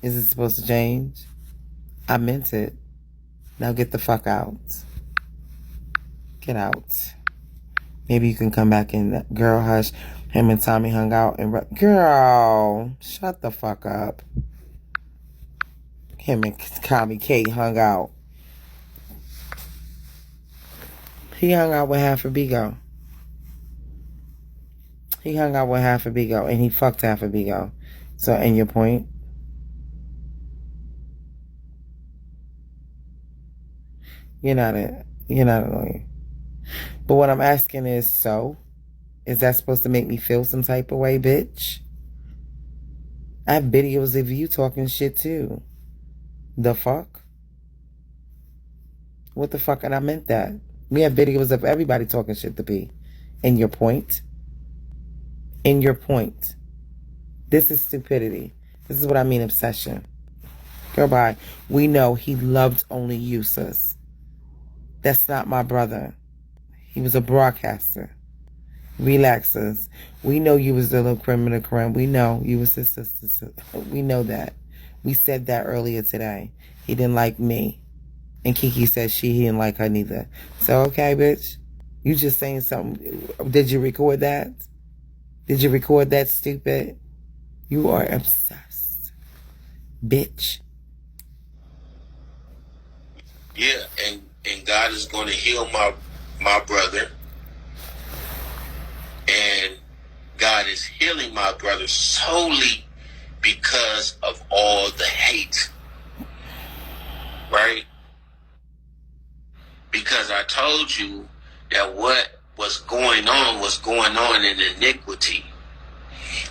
Speaker 1: Is it supposed to change? I meant it. Now get the fuck out. Get out. Maybe you can come back in. Girl, hush. Him and Tommy hung out and... Girl, shut the fuck up. Him and Tommy Kate hung out. He hung out with half of Bigo. He hung out with half of Bigo and he fucked half of Bigo. So, and your point? You're not annoying. But what I'm asking is, so? Is that supposed to make me feel some type of way, bitch? I have videos of you talking shit too. The fuck? What the fuck? And I meant that. We have videos of everybody talking shit to P. And your point? In your point. This is stupidity. This is what I mean, obsession. Girl, bye. We know he loved only you, sis. That's not my brother. He was a broadcaster. Relax us. We know you was the little criminal crime. We know you was the sister. We know that. We said that earlier today. He didn't like me. And Kiki said he didn't like her neither. So, okay, bitch. You just saying something. Did you record that? Did you record that, stupid? You are obsessed. Bitch.
Speaker 2: Yeah, and God is going to heal my brother. And God is healing my brother solely because of all the hate. Right? Because I told you that what was going on in iniquity.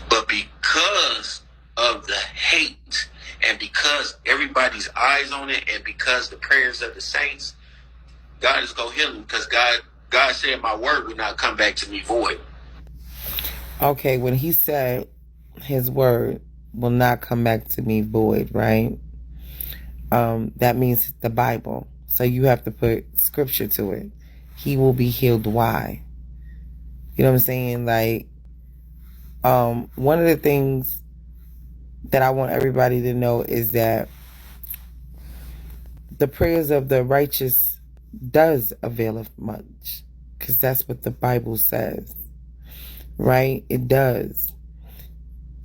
Speaker 2: But because of the hate and because everybody's eyes on it and because the prayers of the saints, God is going to heal him because God said my word would not come back to me void.
Speaker 1: Okay, when he said his word will not come back to me void, right? That means the Bible. So you have to put scripture to it. He will be healed. Why? You know what I'm saying? Like, one of the things that I want everybody to know is that the prayers of the righteous does availeth much. Because that's what the Bible says. Right? It does.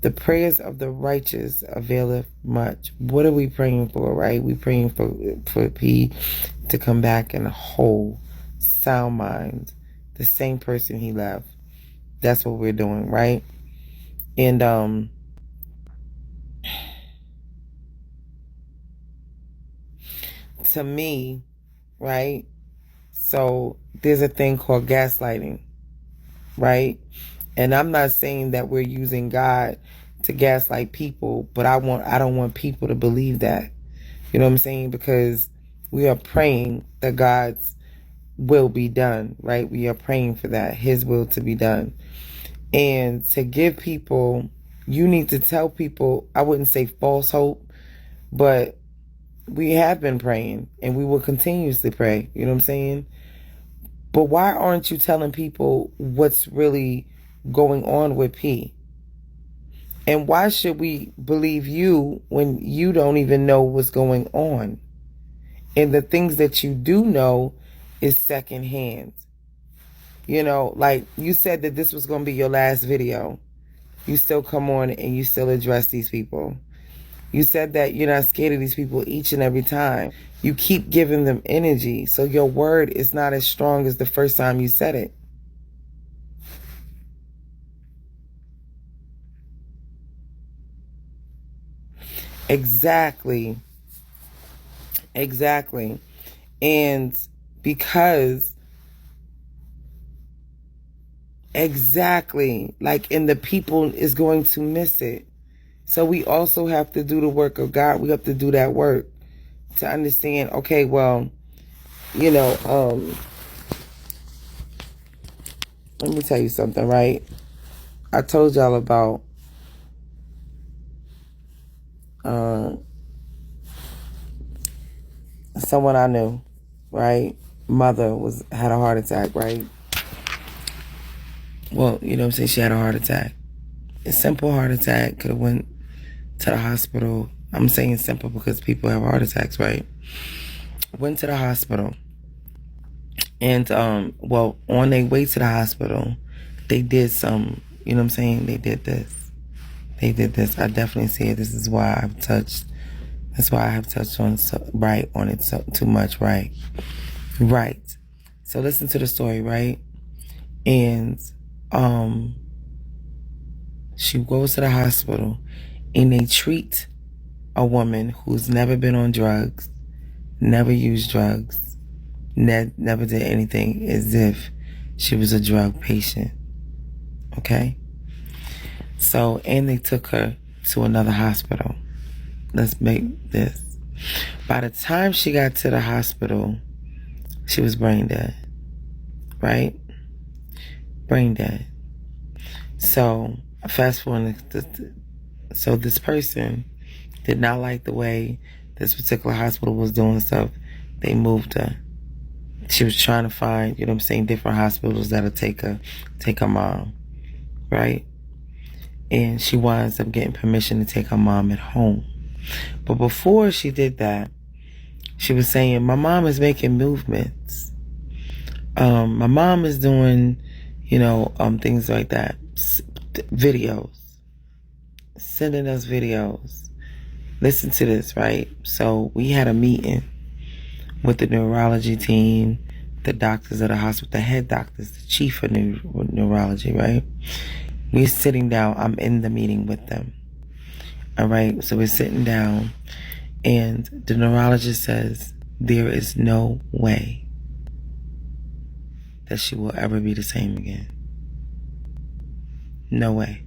Speaker 1: The prayers of the righteous availeth much. What are we praying for, right? We praying for P to come back in a whole, sound mind. The same person he left. That's what we're doing, right? And to me, right? So there's a thing called gaslighting, right? And I'm not saying that we're using God to gaslight people, but I don't want people to believe that. You know what I'm saying? Because we are praying that God's will be done, right? We are praying for that, his will to be done. And to give people, you need to tell people, I wouldn't say false hope, but we have been praying and we will continuously pray. You know what I'm saying? But why aren't you telling people what's really going on with P? And why should we believe you when you don't even know what's going on? And the things that you do know is secondhand. You know, like you said that this was going to be your last video. You still come on and you still address these people. You said that you're not scared of these people each and every time. You keep giving them energy. So your word is not as strong as the first time you said it. Exactly. Exactly. And because exactly, like, and the people is going to miss it. So we also have to do the work of God. We have to do that work to understand, okay, well, you know, let me tell you something, right? I told y'all about someone I knew, right? Mother had a heart attack, right? Well, you know what I'm saying? She had a heart attack. A simple heart attack. Could have went to the hospital. I'm saying simple because people have heart attacks, right? Went to the hospital. And, well, on their way to the hospital, they did some, you know what I'm saying? They did this. They did this. I definitely see it. This is why I've touched. That's why I have touched on on it so too much, right? Right. So listen to the story, right? And she goes to the hospital and they treat a woman who's never been on drugs, never used drugs, never did anything as if she was a drug patient. Okay? So, and they took her to another hospital. Let's make this. By the time she got to the hospital, she was brain dead. Right? Brain dead. So, fast forward. So this person did not like the way this particular hospital was doing stuff. They moved her She was trying to find, you know what I'm saying, different hospitals that'll take her mom, right? And she winds up getting permission to take her mom at home. But before she did that, she was saying, my mom is making movements. My mom is doing, things like that. Videos. Sending us videos. Listen to this, right? So we had a meeting with the neurology team, the doctors of the hospital, the head doctors, the chief of neurology, right? We're sitting down. I'm in the meeting with them. All right. So we're sitting down, and the neurologist says there is no way that she will ever be the same again. No way.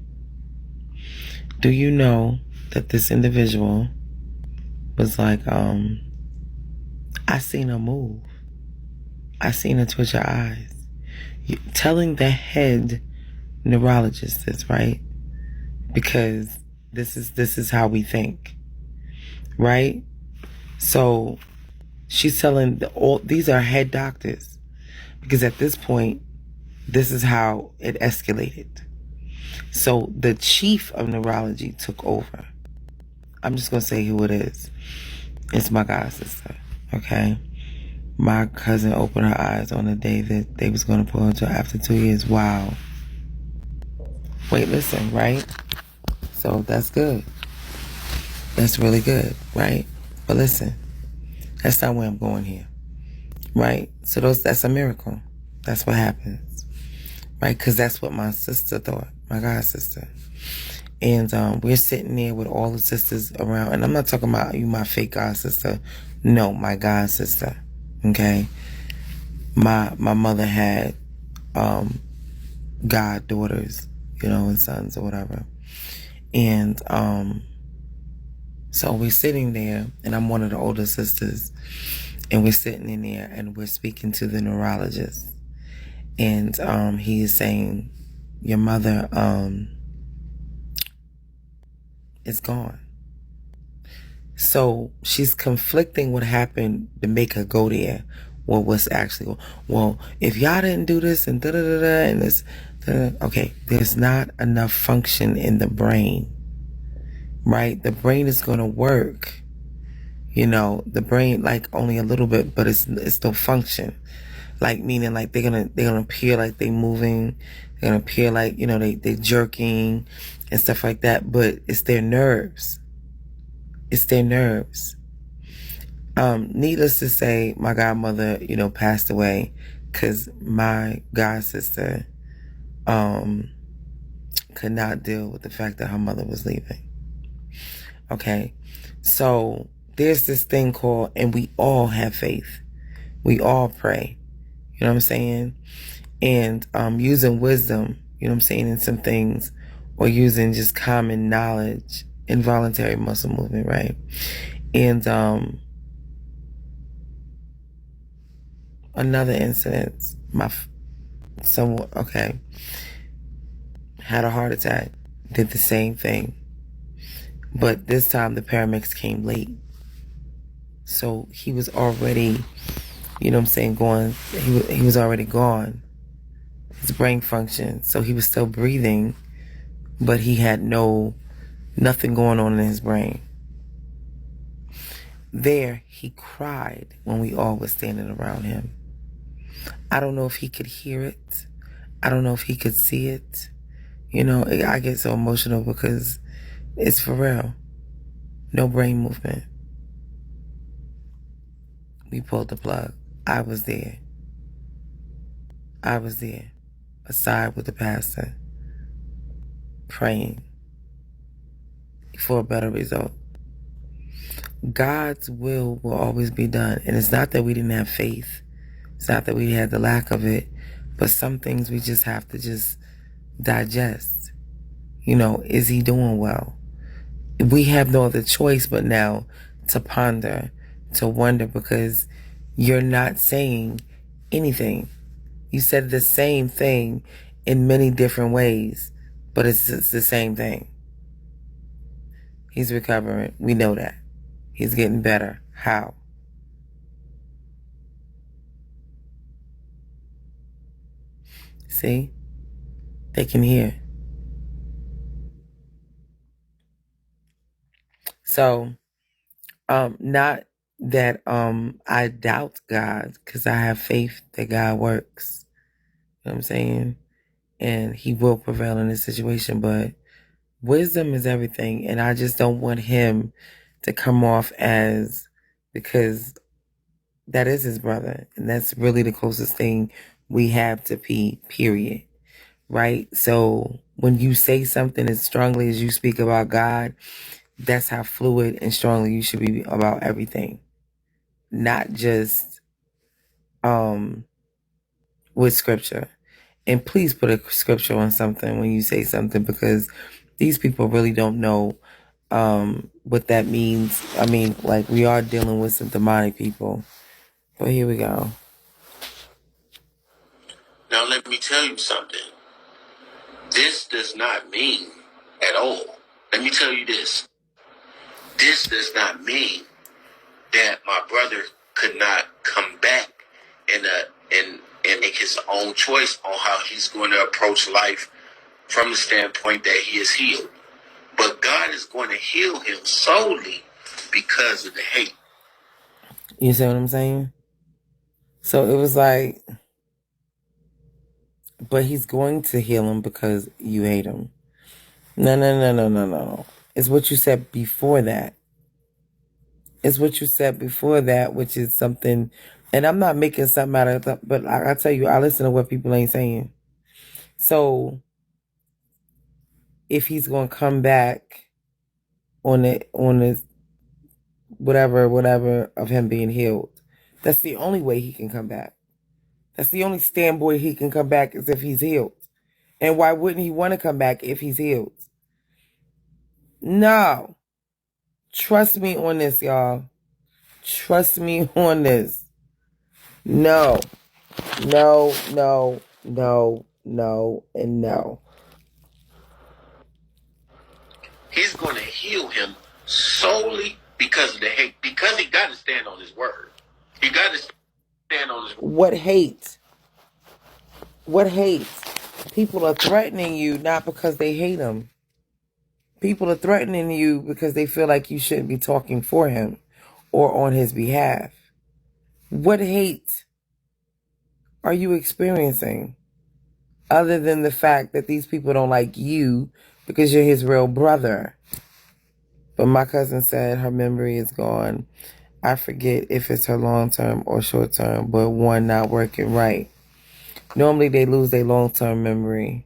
Speaker 1: Do you know that this individual was like, I seen her move. I seen her twitch her eyes. Telling the head neurologist this, right? Because this is how we think, right? So she's telling these are head doctors, because at this point, this is how it escalated. So the chief of neurology took over. I'm just gonna say who it is. It's my god sister. Okay. My cousin opened her eyes on the day that they was gonna pull her to after 2 years. Wow. Wait, listen, right? So that's good. That's really good, right? But listen, that's not where I'm going here, right? So that's a miracle. That's what happens, right? Because that's what my sister thought, my god sister. And we're sitting there with all the sisters around, and I'm not talking about you, my fake god sister. No, my god sister. Okay, my mother had goddaughters, and sons or whatever. And so we're sitting there, and I'm one of the older sisters, and we're sitting in there, and we're speaking to the neurologist, and he is saying, your mother is gone. So she's conflicting what happened to make her go there. Well, what's actually, if y'all didn't do this and da-da-da-da and this, okay, there's not enough function in the brain, right? The brain is going to work, the brain, like, only a little bit, but it's still function. Like, meaning, like, they're gonna appear like they moving, they're gonna appear like, they jerking and stuff like that, but it's their nerves. It's their nerves. Needless to say, my godmother, passed away because my god sister could not deal with the fact that her mother was leaving. Okay, so there's this thing called, and we all have faith. We all pray. You know what I'm saying? And using wisdom, in some things, or using just common knowledge, involuntary muscle movement, right? And another incident, had a heart attack, did the same thing, but this time the paramedics came late, so he was already, going. He was already gone. His brain functioned, so he was still breathing, but he had nothing going on in his brain. There, he cried when we all were standing around him. I don't know if he could hear it. I don't know if he could see it. I get so emotional because it's for real. No brain movement. We pulled the plug. I was there. Aside with the pastor, praying for a better result. God's will always be done. And it's not that we didn't have faith. It's not that we had the lack of it. But some things we just have to just digest. Is he doing well? We have no other choice but now to ponder, to wonder, because you're not saying anything. You said the same thing in many different ways, but it's the same thing. He's recovering. We know that. He's getting better. How? See? They can hear. So, not that I doubt God, because I have faith that God works. You know what I'm saying? And he will prevail in this situation, but wisdom is everything. And I just don't want him to come off as, because that is his brother. And that's really the closest thing we have to P, period. Right? So when you say something as strongly as you speak about God, that's how fluid and strongly you should be about everything. Not just with scripture. And please put a scripture on something when you say something, because these people really don't know what that means. I mean, like, we are dealing with some demonic people. But here we go.
Speaker 2: Now, let me tell you something. This does not mean at all. Let me tell you this. This does not mean that my brother could not come back and make his own choice on how he's going to approach life from the standpoint that he is healed. But God is going to heal him solely because of the hate.
Speaker 1: You see what I'm saying? So it was like, but he's going to heal him because you hate him. No. It's what you said before that. It's what you said before that, which is something, and I'm not making something out of it, but I tell you, I listen to what people ain't saying. So if he's going to come back on the whatever of him being healed, that's the only way he can come back. That's the only standpoint he can come back, is if he's healed. And why wouldn't he want to come back if he's healed? No. Trust me on this, y'all. Trust me on this. No, and no.
Speaker 2: He's going to heal him solely because of the hate. Because he got to stand on his word. He got to stand on his word.
Speaker 1: What hate? What hate? People are threatening you not because they hate him. People are threatening you because they feel like you shouldn't be talking for him or on his behalf. What hate are you experiencing other than the fact that these people don't like you because you're his real brother? But my cousin said her memory is gone. I forget if it's her long-term or short-term, but one not working right. Normally they lose their long-term memory.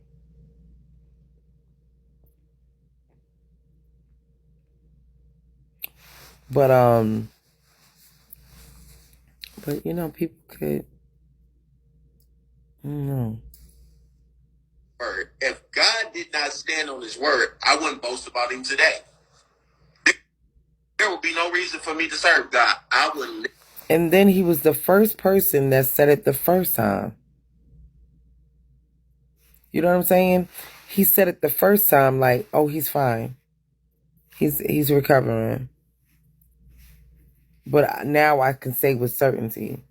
Speaker 1: But you know, people could, I don't know.
Speaker 2: If God did not stand on his word, I wouldn't boast about him today. There would be no reason for me to serve God. I wouldn't.
Speaker 1: And then he was the first person that said it the first time. You know what I'm saying? He said it the first time, like, oh, he's fine. He's recovering. But now I can say with certainty.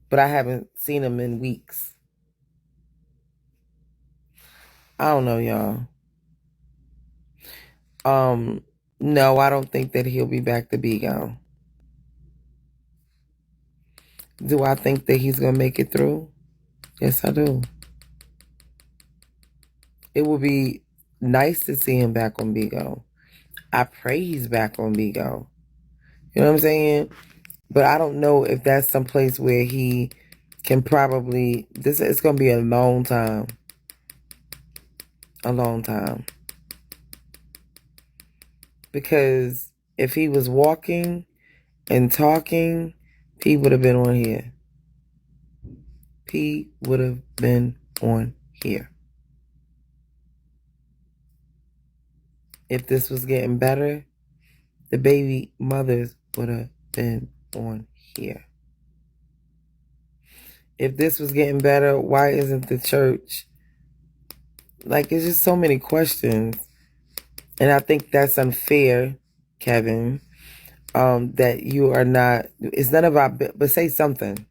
Speaker 1: But I haven't seen him in weeks. I don't know, y'all. No, I don't think that he'll be back to Bigo. Do I think that he's going to make it through? Yes, I do. It would be nice to see him back on Bigo. I pray he's back on Bigo. You know what I'm saying? But I don't know if that's someplace where he can probably, it's going to be a long time. A long time. Because if he was walking and talking, P would have been on here. P would have been on here. If this was getting better, the baby mothers would have been on here. If this was getting better, why isn't the church? Like, it's just so many questions. And I think that's unfair, Kevin, that you are not, it's none of our, but say something.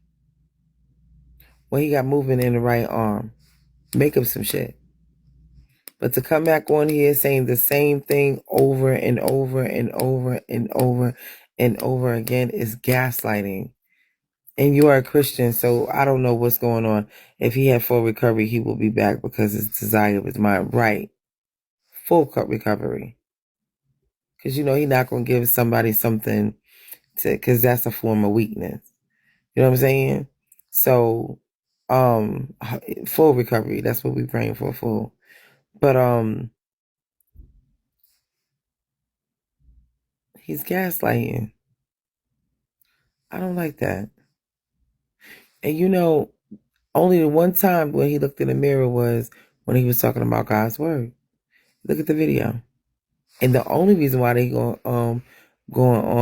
Speaker 1: when he got movement in the right arm. Make up some shit. But to come back on here saying the same thing over and over and over and over and over again is gaslighting. And you are a Christian, so I don't know what's going on. If he had full recovery, he will be back because it's desire of his mind. Right. Full recovery. Because, you know, he's not going to give somebody something to, because that's a form of weakness. You know what I'm saying? So, full recovery. That's what we're praying for, full. But, he's gaslighting. I don't like that. And you know, only the one time when he looked in the mirror was when he was talking about God's word. Look at the video. And the only reason why they going on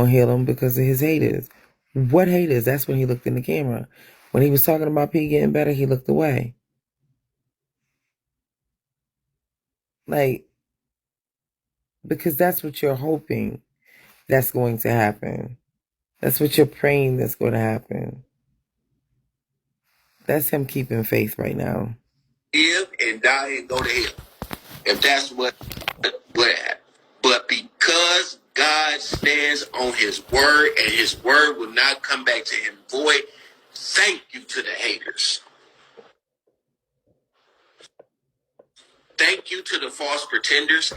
Speaker 1: heal him because of his haters. What haters? That's when he looked in the camera. When he was talking about P getting better, he looked away. Like, because that's what you're hoping that's going to happen. That's what you're praying that's going to happen. That's him keeping faith right now.
Speaker 2: Live and die and go to hell. If that's what happened. But because God stands on his word and his word will not come back to him void, thank you to the haters. Thank you to the false pretenders.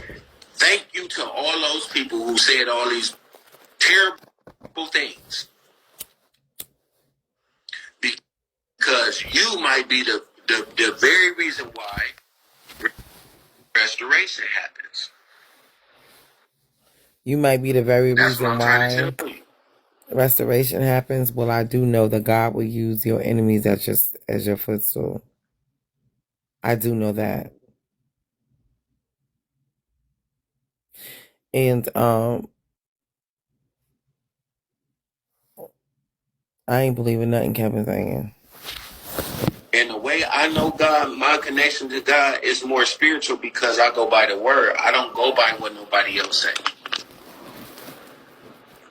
Speaker 2: Thank you to all those people who said all these terrible things. Because you might be the very reason why restoration happens.
Speaker 1: You might be the very
Speaker 2: That's
Speaker 1: reason why restoration happens. Well, I do know that God will use your enemies as your footstool. I do know that. And I ain't believing nothing Kevin's saying. And the way I know God, my connection to God is more spiritual because I go by the word. I don't go by what nobody else says.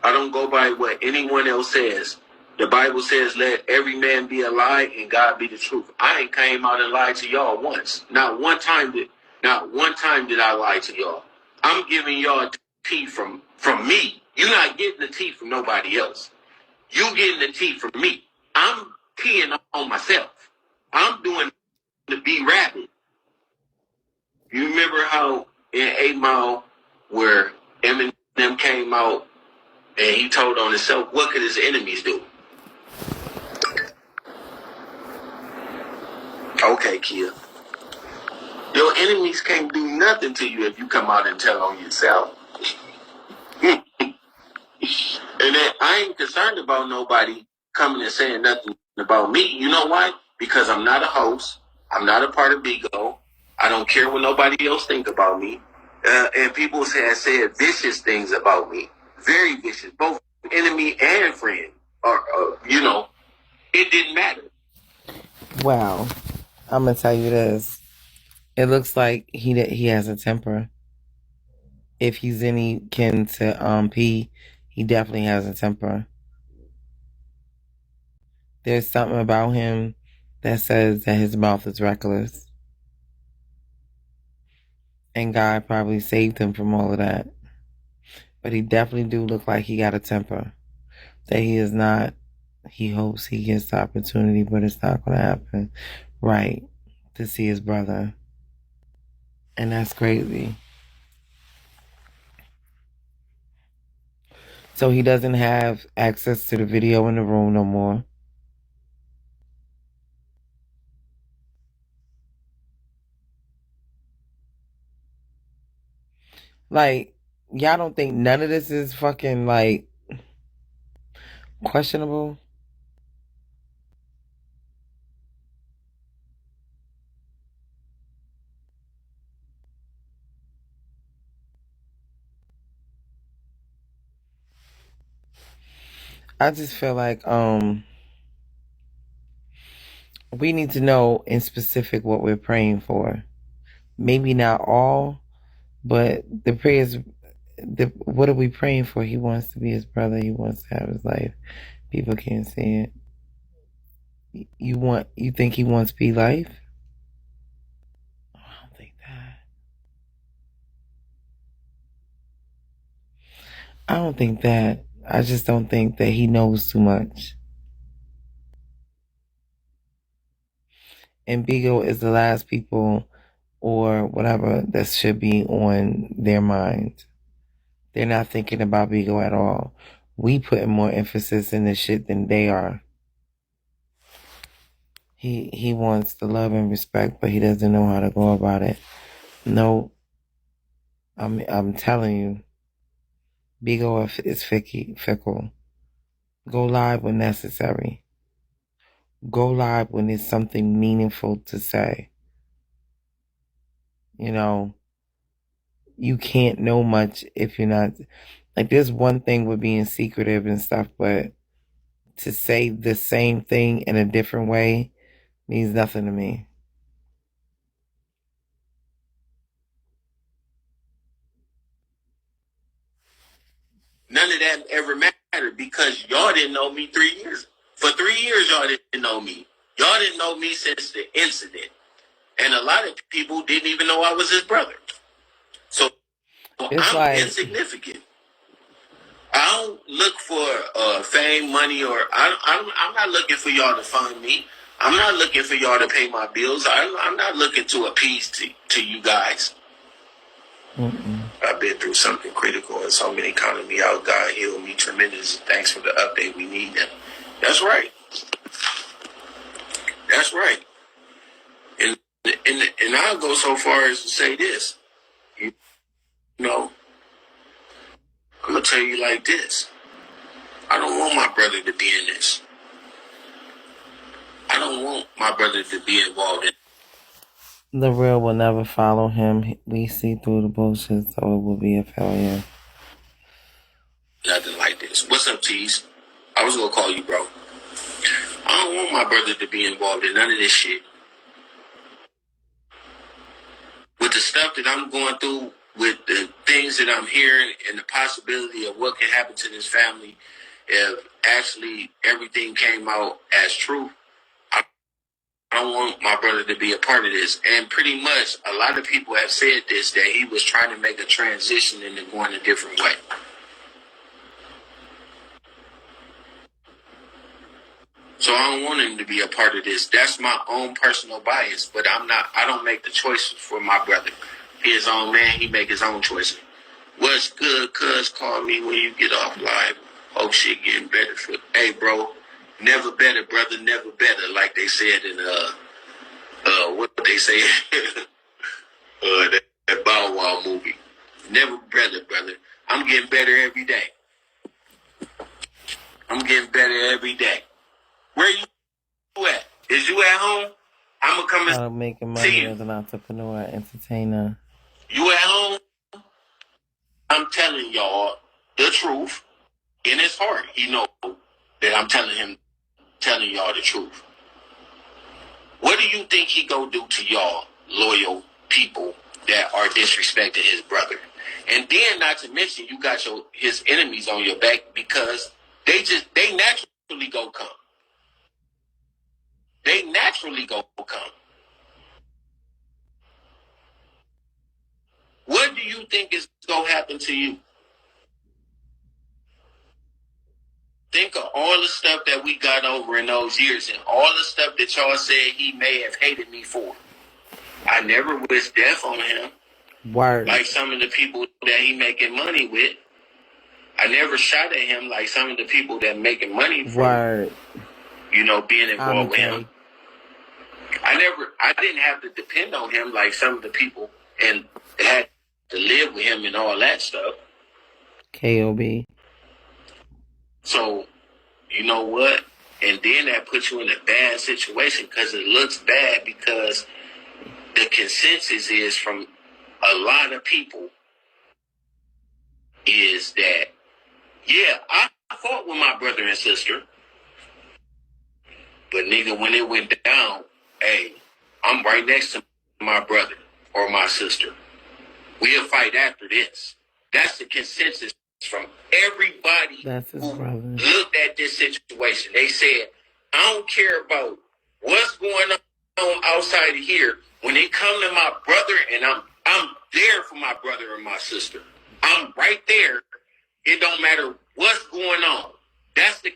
Speaker 1: I don't go by what anyone else says. The Bible says, let every man be a lie and God be the truth. I ain't came out and lied to y'all once. Not one time did I lie to y'all. I'm giving y'all tea from me. You're not getting the tea from nobody else. You getting the tea from me. I'm teeing on myself. I'm doing the B Rabbit. You remember how in 8 Mile where Eminem came out and he told on himself, what could his enemies do? Okay, Kia. Your enemies can't do nothing to you if you come out and tell on yourself. And then I ain't concerned about nobody coming and saying nothing about me. You know why? Because I'm not a host. I'm not a part of Bigo. I don't care what nobody else think about me. And people have said vicious things about me. Very vicious. Both enemy and friend. You know, it didn't matter. Wow. I'm going to tell you this. It looks like he has a temper. If he's any kin to P, he definitely has a temper. There's something about him that says that his mouth is reckless. And God probably saved him from all of that. But he definitely do look like he got a temper. That he is not, he hopes he gets the opportunity, but it's not going to happen. Right. To see his brother. And that's crazy. So he doesn't have access to the video in the room no more. Like, y'all don't think none of this is fucking, like, questionable? I just feel like, we need to know in specific what we're praying for. Maybe not all, but the prayers, what are we praying for? He wants to be his brother. He wants to have his life. People can't see it. You think he wants P Life? I don't think that. I don't think that. I just don't think that he knows too much. And Bigo is the last people or whatever that should be on their mind. They're not thinking about Bigo at all. We putting more emphasis in this shit than they are. He wants the love and respect, but he doesn't know how to go about it. No, I'm telling you, Bigo is fickle. Go live when necessary. Go live when there's something meaningful to say. You know, you can't know much if you're not, like, there's one thing with being secretive and stuff, but to say the same thing in a different way means nothing to me.
Speaker 2: None of that ever mattered because y'all didn't know me 3 years. For 3 years, y'all didn't know me. Y'all didn't know me since the incident. And a lot of people didn't even know I was his brother. So
Speaker 1: It's
Speaker 2: I'm
Speaker 1: like,
Speaker 2: insignificant. I don't look for fame, money, or I'm not looking for y'all to fund me. I'm not looking for y'all to pay my bills. I'm not looking to appease to you guys. I've been through something critical, and so many counted me out. God healed me tremendous. Thanks for the update. We need them. That's right. That's right. And I'll go so far as to say this. You know, I'm gonna tell you like this. I don't want my brother to be in this. I don't want my brother to be involved in
Speaker 1: the real will never follow him. We see through the bullshit, so it will be a failure.
Speaker 2: nothing like this. What's up, Tease? I was gonna call you, bro. I don't want my brother to be involved in none of this shit. With the stuff that I'm going through, with the things that I'm hearing, and the possibility of what can happen to this family if actually everything came out as truth, I don't want my brother to be a part of this. And pretty much a lot of people have said this, that he was trying to make a transition into going a different way. So I don't want him to be a part of this. That's my own personal bias, but I don't make the choices for my brother. He his own man, he make his own choices. What's good, cuz? Call me when you get off live. Hope shit getting better for, hey bro, never better, brother, never better, like they said in what they say that Bow Wow movie. Never better, brother. I'm getting better every day. I'm getting better every day. Where you at? Is you at home? I'm gonna come and
Speaker 1: Making
Speaker 2: see
Speaker 1: money
Speaker 2: you.
Speaker 1: as an entrepreneur, entertainer.
Speaker 2: You at home? I'm telling y'all the truth. In his heart, he know that I'm telling y'all the truth. What do you think he gonna do to y'all loyal people that are disrespecting his brother? And then, not to mention, you got his enemies on your back because they naturally go come. They naturally go come. What do you think is gonna happen to you? Think of all the stuff that we got over in those years and all the stuff that y'all said he may have hated me for. I never wished death on him.
Speaker 1: Word.
Speaker 2: Like some of the people that he making money with. I never shot at him like some of the people that making money from,
Speaker 1: Word.
Speaker 2: Being involved with him. I didn't have to depend on him like some of the people and had to live with him and all that stuff.
Speaker 1: KOB.
Speaker 2: So, you know what? And then that puts you in a bad situation because it looks bad because the consensus is from a lot of people is that, yeah, I fought with my brother and sister, but nigga, when it went down, hey, I'm right next to my brother or my sister. We'll fight after this. That's the consensus from everybody who looked at this situation. They said, I don't care about what's going on outside of here. When they come to my brother, and I'm there for my brother and my sister. I'm right there. It don't matter what's going on. That's the